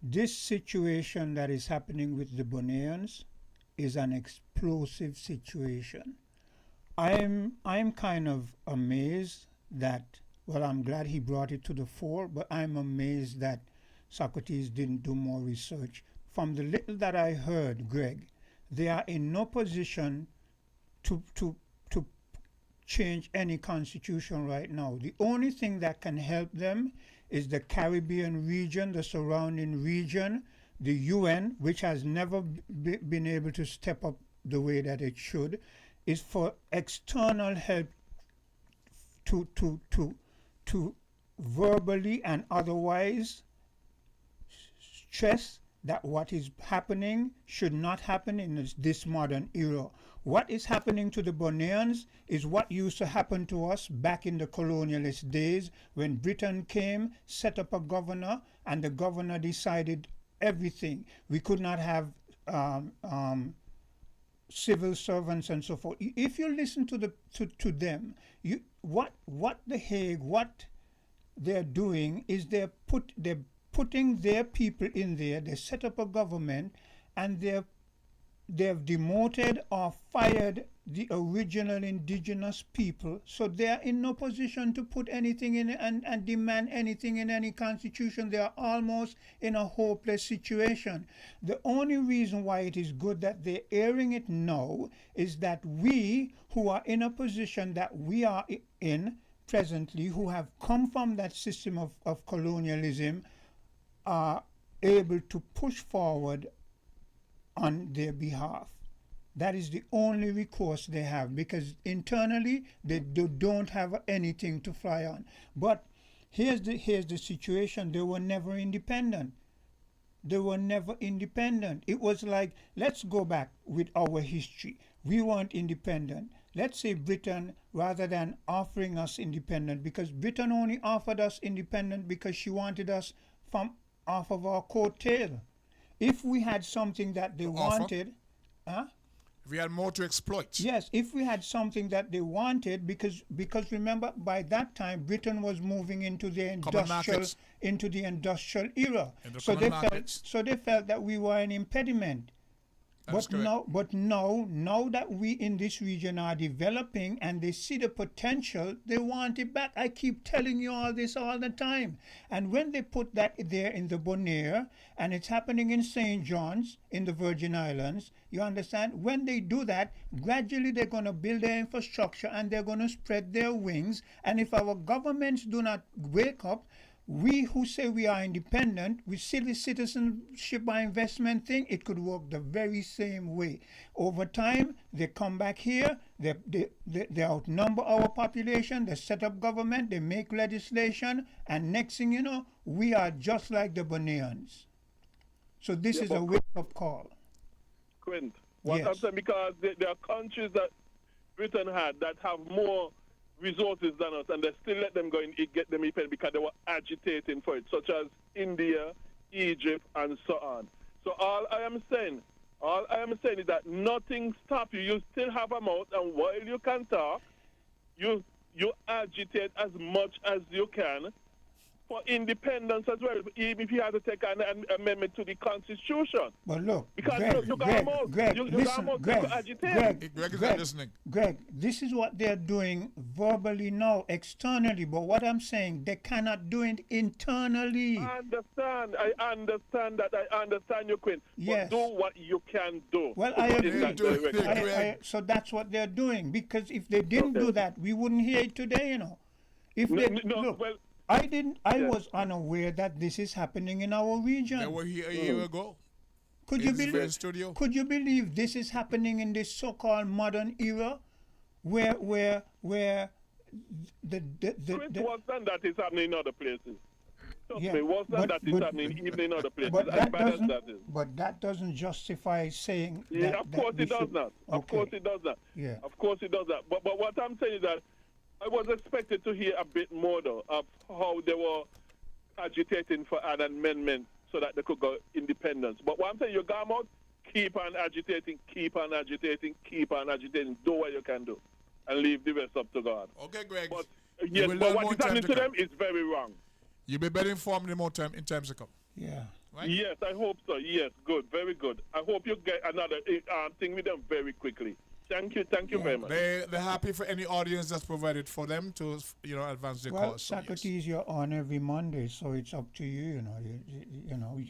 this situation that is happening with the Bonaires is an explosive situation. I'm kind of amazed that, well, I'm glad he brought it to the fore, but I'm amazed that Socrates didn't do more research. From the little that I heard, Greg, they are in no position to change any constitution right now. The only thing that can help them is the Caribbean region, the surrounding region, the UN, which has never been able to step up the way that it should, is for external help to verbally and otherwise stress that what is happening should not happen in this modern era. What is happening to the Bonaires is what used to happen to us back in the colonialist days when Britain came, set up a governor, and the governor decided everything. We could not have civil servants and so forth. If you listen to them, what the Hague, what they're doing is they're putting their people in there. They set up a government, and they've demoted or fired the original indigenous people, so they are in no position to put anything in and demand anything in any constitution. They are almost in a hopeless situation. The only reason why it is good that they're airing it now is that we who are in a position that we are in presently, who have come from that system of colonialism, are able to push forward on their behalf. That is the only recourse they have, because internally they don't have anything to fly on. But here's the situation. They were never independent. They were never independent. It was like, let's go back with our history. We weren't independent. Let's say Britain, rather than offering us independence, because Britain only offered us independence because she wanted us from off of our coattail. If we had something that they wanted, if we had more to exploit. Yes, if we had something that they wanted, because remember, by that time Britain was moving into the industrial era. So they felt that we were an impediment. But now that we in this region are developing and they see the potential, they want it back. I keep telling you all this all the time. And when they put that there in the Bonaire, and it's happening in St. John's in the Virgin Islands, you understand? When they do that, gradually they're going to build their infrastructure and they're going to spread their wings. And if our governments do not wake up, we who say we are independent, we see the citizenship by investment thing, it could work the very same way. Over time, they come back here, they outnumber our population, they set up government, they make legislation, and next thing you know, we are just like the Bonaires. So this is a wake-up call. Quint, what I'm saying, because there are countries that Britain had that have more resources than us, and they still let them go and get them independent because they were agitating for it, such as India, Egypt, and so on. So all I am saying is that nothing stops you. You still have a mouth, and while you can talk, you agitate as much as you can for independence as well, even if you have to take an amendment to the Constitution. But look, because Greg, this is what they're doing verbally now, externally. But what I'm saying, they cannot do it internally. I understand you, Quinn. Yes. But do what you can do. Well, I agree. So that's what they're doing. Because if they didn't do that, we wouldn't hear it today, you know. If I was unaware that this is happening in our region. They were here a year ago. Could you believe this is happening in this so-called modern era, where the worse than that is happening in other places. Trust me, worse than that is happening even in other places. But that doesn't justify saying. Yeah, of course it does not. Of course it does not. Yeah. Of course it does not. But what I'm saying is that I was expected to hear a bit more, though, of how they were agitating for an amendment so that they could go independence. But what I'm saying, you go out, keep on agitating, do what you can do, and leave the rest up to God. Okay, Greg. But, yes, but what is happening to them is very wrong. You'll be better informed in times to come. Yeah. Right? Yes, I hope so. Yes, good, very good. I hope you get another thing with them very quickly. Thank you very much. They're happy for any audience that's provided for them to, advance their cause. So Socrates, you're on every Monday, so it's up to you.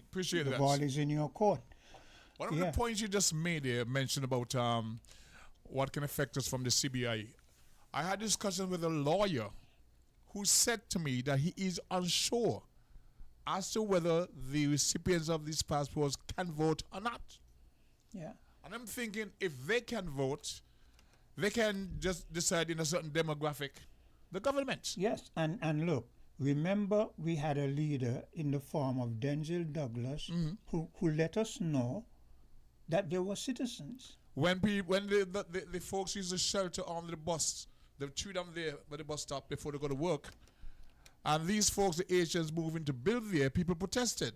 Appreciate the that. ball is in your court. One of the points you just made there, mentioned about what can affect us from the CBI. I had a discussion with a lawyer who said to me that he is unsure as to whether the recipients of these passports can vote or not. Yeah. And I'm thinking, if they can vote, they can just decide in a certain demographic, the government. Yes, and look, remember we had a leader in the form of Denzel Douglas who let us know that they were citizens. When the folks used to shelter on the bus, they treat them there by the bus stop before they go to work. And these folks, the Asians moving to build there, people protested.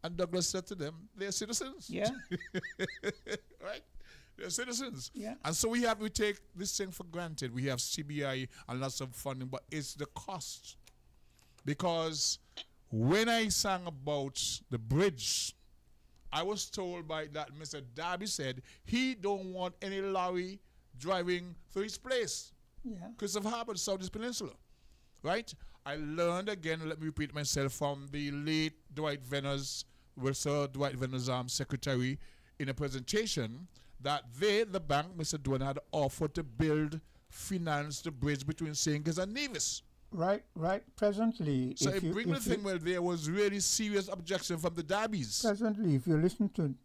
And Douglas said to them, they're citizens. Yeah. Right? They're citizens. Yeah. And so we take this thing for granted. We have CBI and lots of funding, but it's the cost. Because When I sang about the bridge, I was told by that Mr. Darby said he don't want any lorry driving through his place. Yeah. Christopher Harbour, Southeast Peninsula. Right? I learned again, let me repeat myself, from the late Dwight Venner's, Sir Dwight Venner's secretary in a presentation that they, the bank, Mr. Duane, had offered to finance the bridge between St. Kitts and Nevis. Right. Presently, So it brings the thing where there was really serious objection from the Darbies. Presently, if you listen to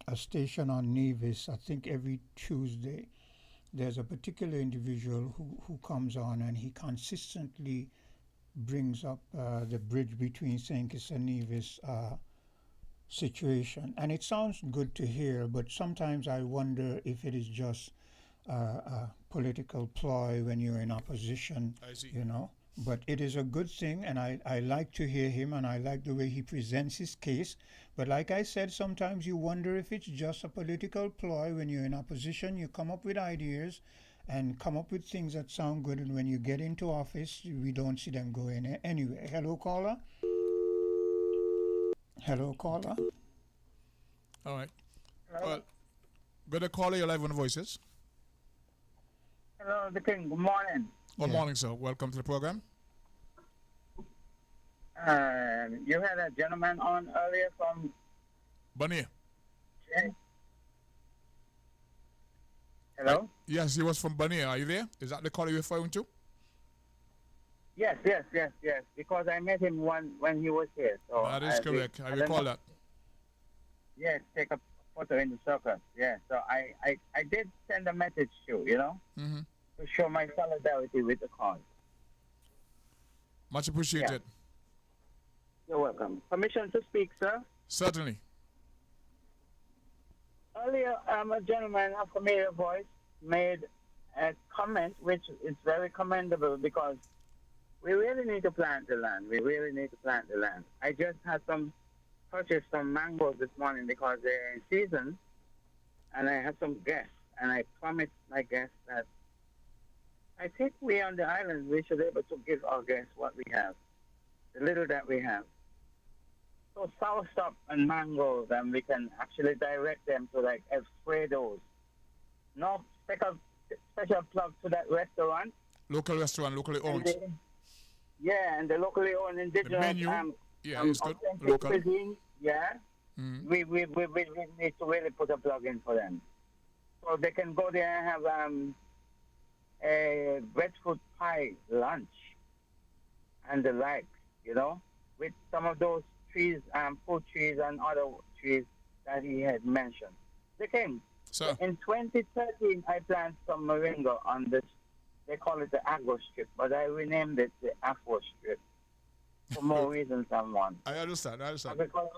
a station on Nevis, I think every Tuesday, there's a particular individual who comes on and he consistently brings up the bridge between St. Kitts and Nevis situation. And it sounds good to hear, but sometimes I wonder if it is just a political ploy when you're in opposition, I see. you know. But it is a good thing, and I like to hear him, and I like the way he presents his case. But like I said, sometimes you wonder if it's just a political ploy. When you're in opposition, you come up with ideas and come up with things that sound good, and when you get into office, we don't see them going anywhere. Hello, caller? Hello, caller? All right. Well, good to call you live on the Voices. Hello, the King. Good morning. Good morning, sir. Welcome to the program. You had a gentleman on earlier from Bonaire. Hello? Yes, he was from Bonaire. Are you there? Is that the caller you're referring to? Yes. Because I met him when he was here. So That is correct. I recall that. Yes, take a photo in the circus. Yeah. So I did send a message to you, Mm-hmm. to show my solidarity with the cause. Much appreciated. You're welcome. Permission to speak, sir? Certainly. Earlier, a gentleman of familiar voice made a comment which is very commendable because we really need to plant the land. I just had purchased some mangoes this morning because they're in season, and I have some guests, and I promised my guests that I think we on the island, we should be able to give our guests what we have, the little that we have. So soursop and mangoes, and we can actually direct them to like Alfredo's. No special plug to that restaurant. Local restaurant, locally owned. And the locally owned indigenous. The menu, it's good. Local. Cuisine, Mm-hmm. we need to really put a plug in for them. So they can go there and have a breadfruit pie lunch and the like, with some of those trees, fruit trees and other trees that he had mentioned. The King, in 2013, I planted some moringa on this, they call it the Agro Strip, but I renamed it the Afro Strip for more reasons than one. I understand. Because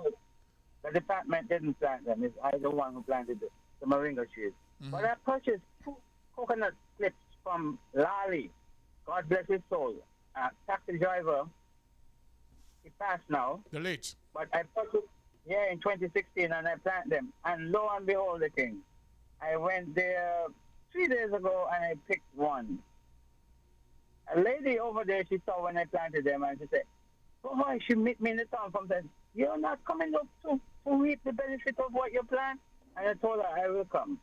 the department didn't plant them. It's I the one who planted the moringa trees. Mm-hmm. But I purchased 2 coconut clips from Lali. God bless his soul. Taxi driver, he passed now. The late. But I purchased, in 2016, and I planted them. And lo and behold, the King, I went there 3 days ago and I picked one. A lady over there, she saw when I planted them, and she said, "Boy," she met me in the town from said, "You're not coming up to reap the benefit of what you plant?" And I told her I will come.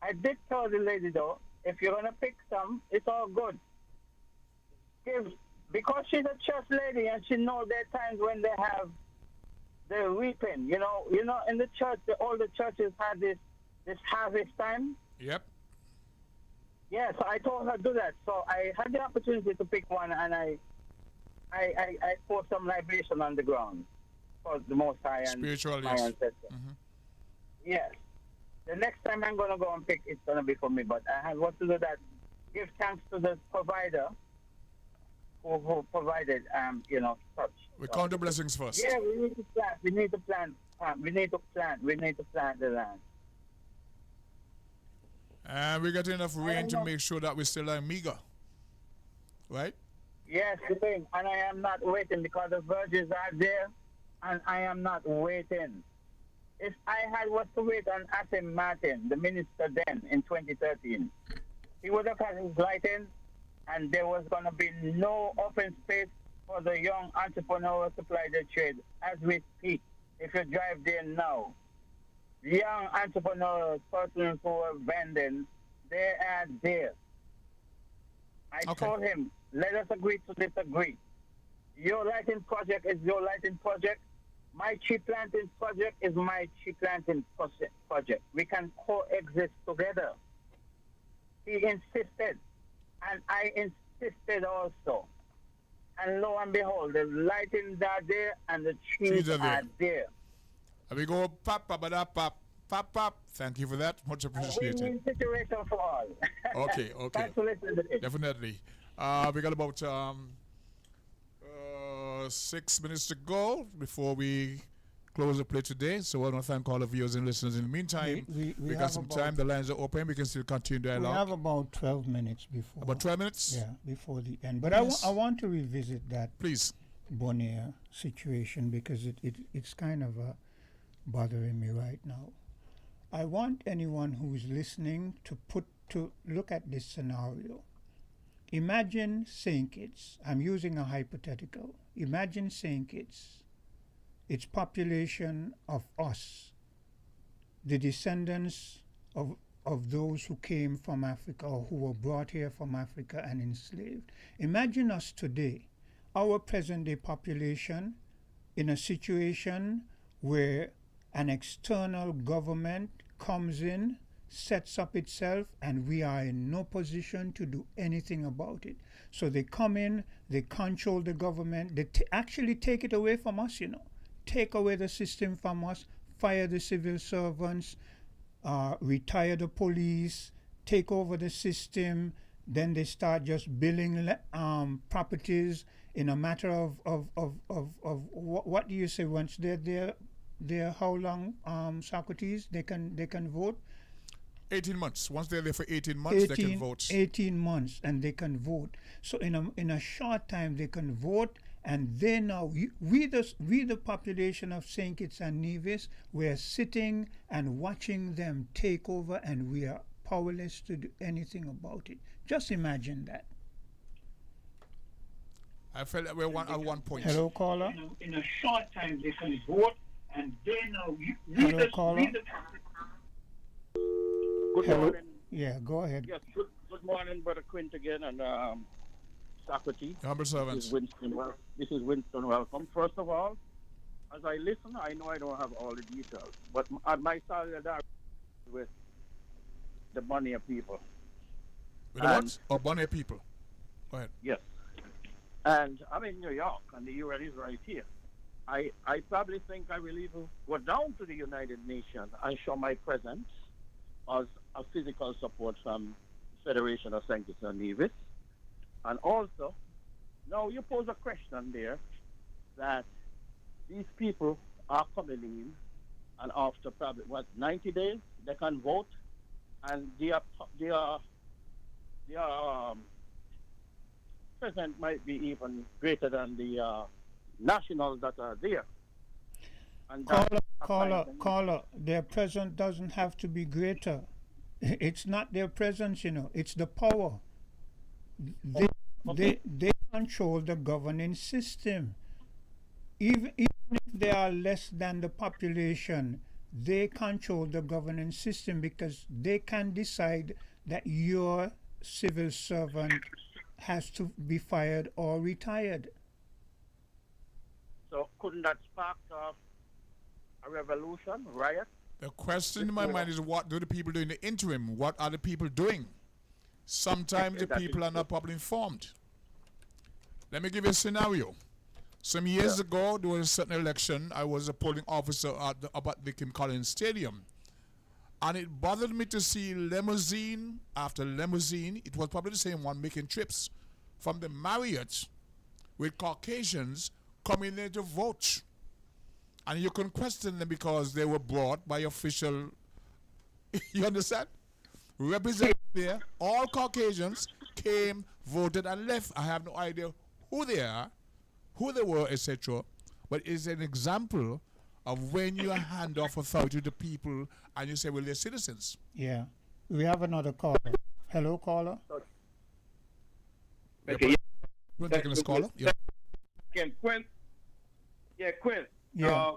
I did tell the lady though, if you're gonna pick some, it's all good. Because she's a church lady and she knows there are times when they have the reaping. In the church, all the churches have this harvest time. Yep. Yeah, so I told her to do that. So I had the opportunity to pick one, and I poured some libation on the ground for the Most High and spiritual, my ancestors. Mm-hmm. Yes. The next time I'm going to go and pick, it's going to be for me. But I have what to do that. Give thanks to the provider who provided, such. We count the blessings first. Yeah, we need to plant. We need to plant the land. And we get enough rain to make sure that we still are meager. Right? Yes, the thing. And I am not waiting because the virgins are there, and I am not waiting. If I was to wait on Asim Martin, the minister then in 2013, he would have had his lighting, and there was going to be no open space for the young entrepreneurs to apply their trade as we speak. If you drive there now, young entrepreneurs, persons who are vending, they are there. I told him, let us agree to disagree. Your lighting project is your lighting project. My tree planting project is my tree planting project. We can coexist together. He insisted, and I insisted also. And lo and behold, the lightings are there and the trees are there. And we go pop, pop, pop, pop, pop, pop. Thank you for that. Much appreciated. Win-win situation for all. Okay. Thanks for listening to this. Definitely. We got about 6 minutes to go before we close the play today. So I want to thank all the viewers and listeners. In the meantime, we got some time. The lines are open. We can still continue dialogue. We have about 12 minutes before. About 12 minutes? Yeah, before the end. But Yes. I want to revisit that Please. Bonaire situation because it's kind of bothering me right now. I want anyone who is listening to look at this scenario. Imagine St. Kitts. I'm using a hypothetical. Imagine St. Kitts. Its population of us, the descendants of those who came from Africa or who were brought here from Africa and enslaved. Imagine us today, our present day population, in a situation where an external government comes in, sets up itself, and we are in no position to do anything about it. So they come in, they control the government, they actually take it away from us, take away the system from us, fire the civil servants, retire the police, take over the system. Then they start just billing properties in a matter of what do you say? Once they're how long, Socrates? They can vote. 18 months. Once they're there for 18 months, they can vote. 18 months, and they can vote. So in a short time, they can vote. And they now, we the population of St. Kitts and Nevis, we're sitting and watching them take over, and we are powerless to do anything about it. Just imagine that. I felt that we're at one point. Hello, caller. In a short time, they can vote, and they now, Hello, caller. Good morning. Yeah, go ahead. Yes, good morning, Brother Quint again, and Socrates. Humble servants. This is Winston. Welcome. First of all, as I listen, I know I don't have all the details, but my solidarity with the Bonaire people. With the what? Oh, Bonaire people. Go ahead. Yes. And I'm in New York, and the UN is right here. I probably think I will even go down to the United Nations and show my presence as a physical support from Federation of St. Kitts and Nevis. And also, now you pose a question there that these people are coming in, and after probably 90 days they can vote, and their present might be even greater than the nationals that are there. And Caller, their presence doesn't have to be greater. It's not their presence, it's the power. They control the governing system. Even if they are less than the population, they control the governing system because they can decide that your civil servant has to be fired or retired. So couldn't that spark a revolution, riot? The question in my mind is, what do the people do in the interim? What are the people doing? Sometimes the people are not properly informed. Let me give you a scenario. Some years ago, there was a certain election. I was a polling officer at the Kim Collins Stadium. And it bothered me to see limousine after limousine. It was probably the same one making trips from the Marriott with Caucasians coming there to vote. And you can question them because they were brought by official, you understand? Represented there, all Caucasians came, voted, and left. I have no idea who they are, who they were, etc. But it's an example of when you hand off authority to people and you say, well, they're citizens. Yeah. We have another caller. Hello, caller. Okay. You want to take this caller? Yeah. Quinn. Yeah, Quinn. Yeah.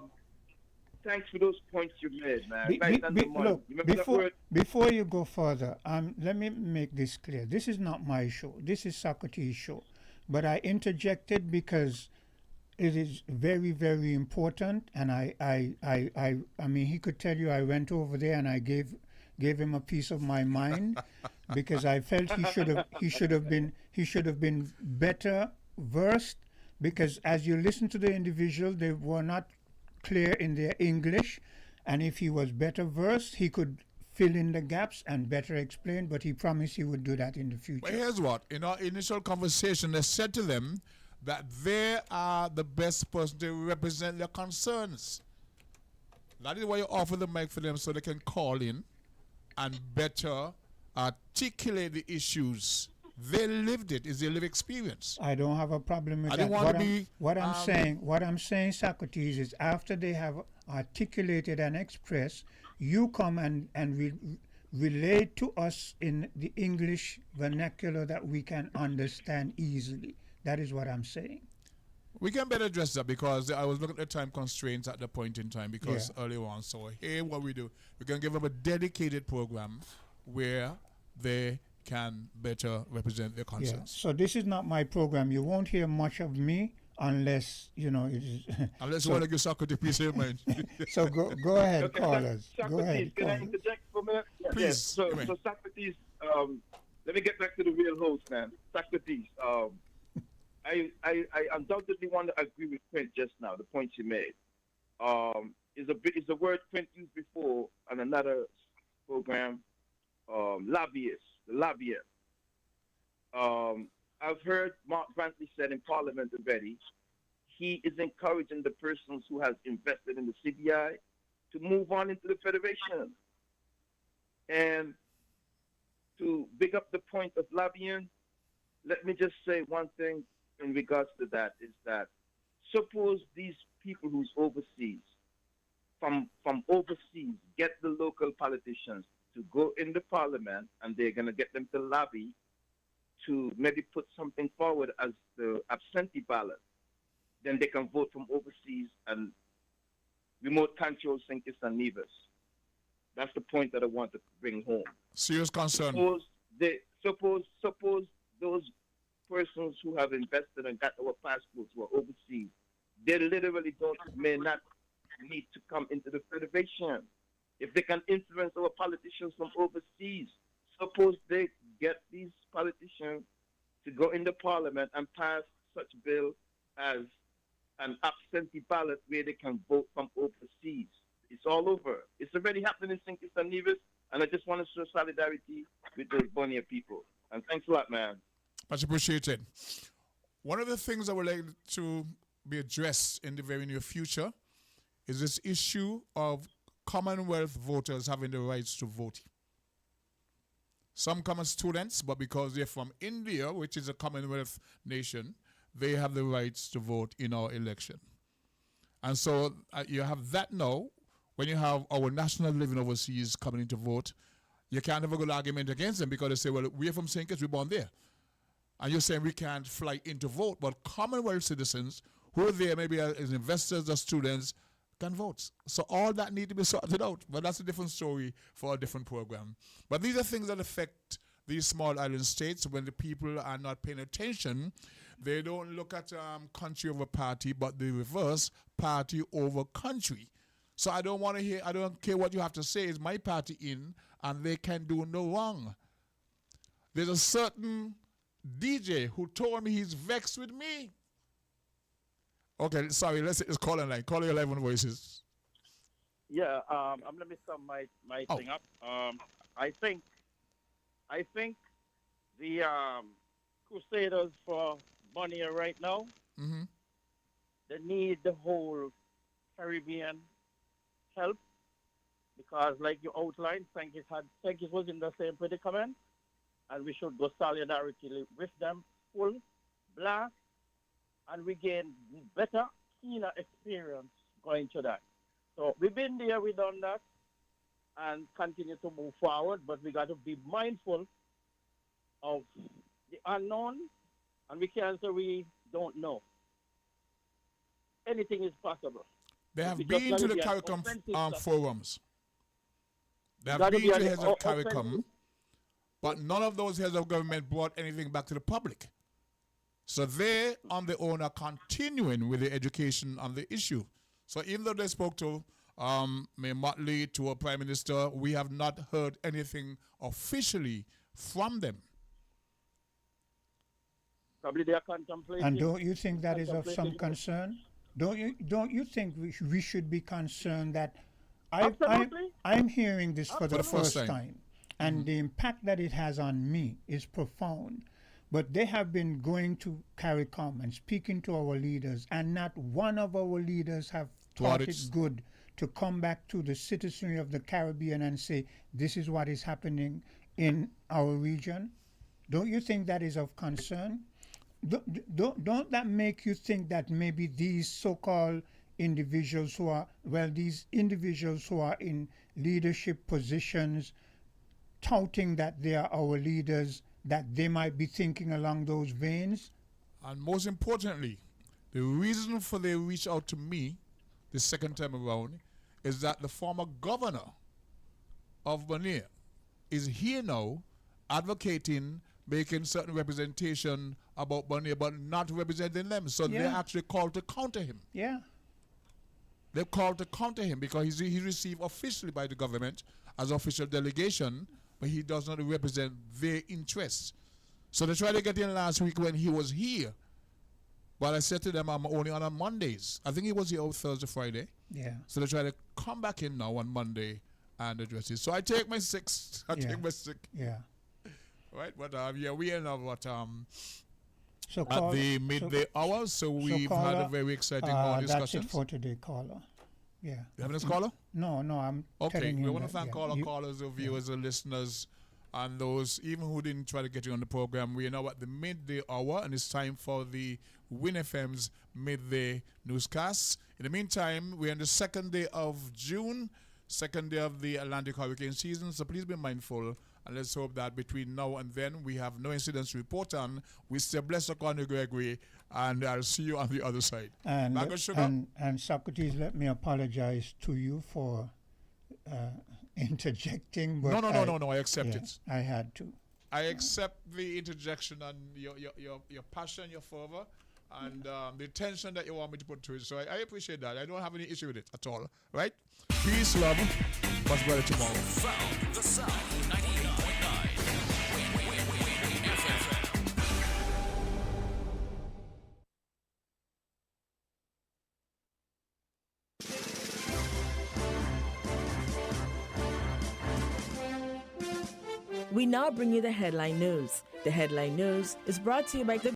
Thanks for those points you made, man. Be- Right be- under be- money. look, Remember that before word? before you go further, let me make this clear. This is not my show. This is Socrates' show. But I interjected because it is very, very important. And I mean, he could tell you I went over there and I gave him a piece of my mind because I felt he should have been better versed, because as you listen to the individual, they were not clear in their English, and if he was better versed, he could fill in the gaps and better explain, but he promised he would do that in the future. But here's what, in our initial conversation, I said to them that they are the best person to represent their concerns. That is why you offer the mic for them so they can call in and better articulate the issues. They lived it. It's their lived experience. I don't have a problem with I that. didn't want to be... What I'm saying, Socrates, is after they have articulated and expressed, you come and relate to us in the English vernacular that we can understand easily. That is what I'm saying. We can better address that because I was looking at the time constraints at the point in time because earlier on. So here what we do, we can give them a dedicated program where they can better represent their concerns. Yeah. So this is not my program. You won't hear much of me unless, you know, it is... Unless you want to give Socrates a piece of your mind. So go ahead, Okay, callers. Go Socrates, ahead. can I Callers. interject for a minute? Please, Yes. So Socrates, let me get back to the real host, man. Socrates, I undoubtedly want to agree with Quint just now, the points he made. Is a word Quint used before on another program, lobbyist, the lobbyist. I've heard Mark Brantley said in Parliament already, he is encouraging the persons who has invested in the CBI to move on into the Federation. And to big up the point of lobbying, let me just say one thing in regards to that is that suppose these people who's overseas, from overseas, get the local politicians to go in the parliament and they're going to get them to lobby to maybe put something forward as the absentee ballot, then they can vote from overseas and remote control St. Kitts and Nevis. That's the point that I want to bring home. Serious concern. Suppose those persons who have invested and got our passports who are overseas, they literally may not need to come into the Federation. If they can influence our politicians from overseas, suppose they get these politicians to go in the parliament and pass such bill as an absentee ballot where they can vote from overseas. It's all over. It's already happening in St. Kitts and Nevis, and I just want to show solidarity with the Bonaire people. And thanks a lot, man. Much appreciated. One of the things I would like to be addressed in the very near future is this issue of Commonwealth voters having the rights to vote. Some come as students, but because they're from India, which is a Commonwealth nation, they have the rights to vote in our election. And so you have that now. When you have our nationals living overseas coming in to vote, you can't have a good argument against them because they say, well, we're from St. Kitts, we're born there. And you're saying we can't fly in to vote, but Commonwealth citizens who are there maybe as investors or students can vote. So all that need to be sorted out. But that's a different story for a different program. But these are things that affect these small island states. When the people are not paying attention, they don't look at country over party, but the reverse, party over country. So I don't care what you have to say. It's my party in, and they can do no wrong. There's a certain DJ who told me he's vexed with me. Okay, sorry, let's call in line. Call your 11 voices. Yeah, let me sum my thing up. I think the Crusaders for Bonaire right now, they need the whole Caribbean help because, like you outlined, St. Kitts was in the same predicament, and we should go solidarity with them, full blast, and we gain better, keener experience going to that. So we've been there, we've done that, and continue to move forward, but we got to be mindful of the unknown, and we can't say we don't know. anything is possible. They have It's just been to gotta the be an CARICOM offensive stuff. forums. They have Gotta been be to an the heads of offensive- CARICOM, but none of those heads of government brought anything back to the public. So they, on their own, are continuing with the education on the issue. So even though they spoke to Mayor Motley, to a Prime Minister, we have not heard anything officially from them. Probably they are contemplating. And don't you think that is of some contemplating- concern? Don't you think we should be concerned that Absolutely. I'm hearing this for the Absolutely. first time, and the impact that it has on me is profound. But they have been going to CARICOM and speaking to our leaders, and not one of our leaders have thought it good to come back to the citizenry of the Caribbean and say, this is what is happening in our region. Don't you think that is of concern? Don't that make you think that maybe these so-called individuals who are, these individuals who are in leadership positions, touting that they are our leaders, that they might be thinking along those veins? And most importantly, the reason for they reach out to me the second time around is that the former governor of Bonaire is here now advocating, making certain representation about Bonaire, but not representing them. So they actually called to counter him. Yeah. They called to counter him because he received officially by the government as official delegation, but he does not represent their interests. So they tried to get in last week when he was here. But I said to them, I'm only on Mondays. I think he was here on Thursday, Friday. Yeah. So they try to come back in now on Monday and address it. So I take my six. Yeah. Sick. Yeah. Right, but we are now at So at the midday hour. So we've had a very exciting morning discussions. That's it for today, caller. Yeah. You have any caller? No, I'm okay. telling you We want to that, thank all our callers, our viewers, our listeners, and those even who didn't try to get you on the program. We are now at the midday hour, and it's time for the WinFM's midday newscasts. In the meantime, we're in the second day of June, second day of the Atlantic hurricane season. So please be mindful, and let's hope that between now and then we have no incidents to report on. We stay blessed according to Gregory, and I'll see you on the other side. And, Back on sugar. and Socrates, let me apologize to you for interjecting. But No, I accept it. I had to. I accept the interjection and your passion, your fervor, and the attention that you want me to put to it. So I appreciate that. I don't have any issue with it at all. Right? Peace, love. Much better tomorrow. Found the sound 98.9. We now bring you the headline news. The headline news is brought to you by the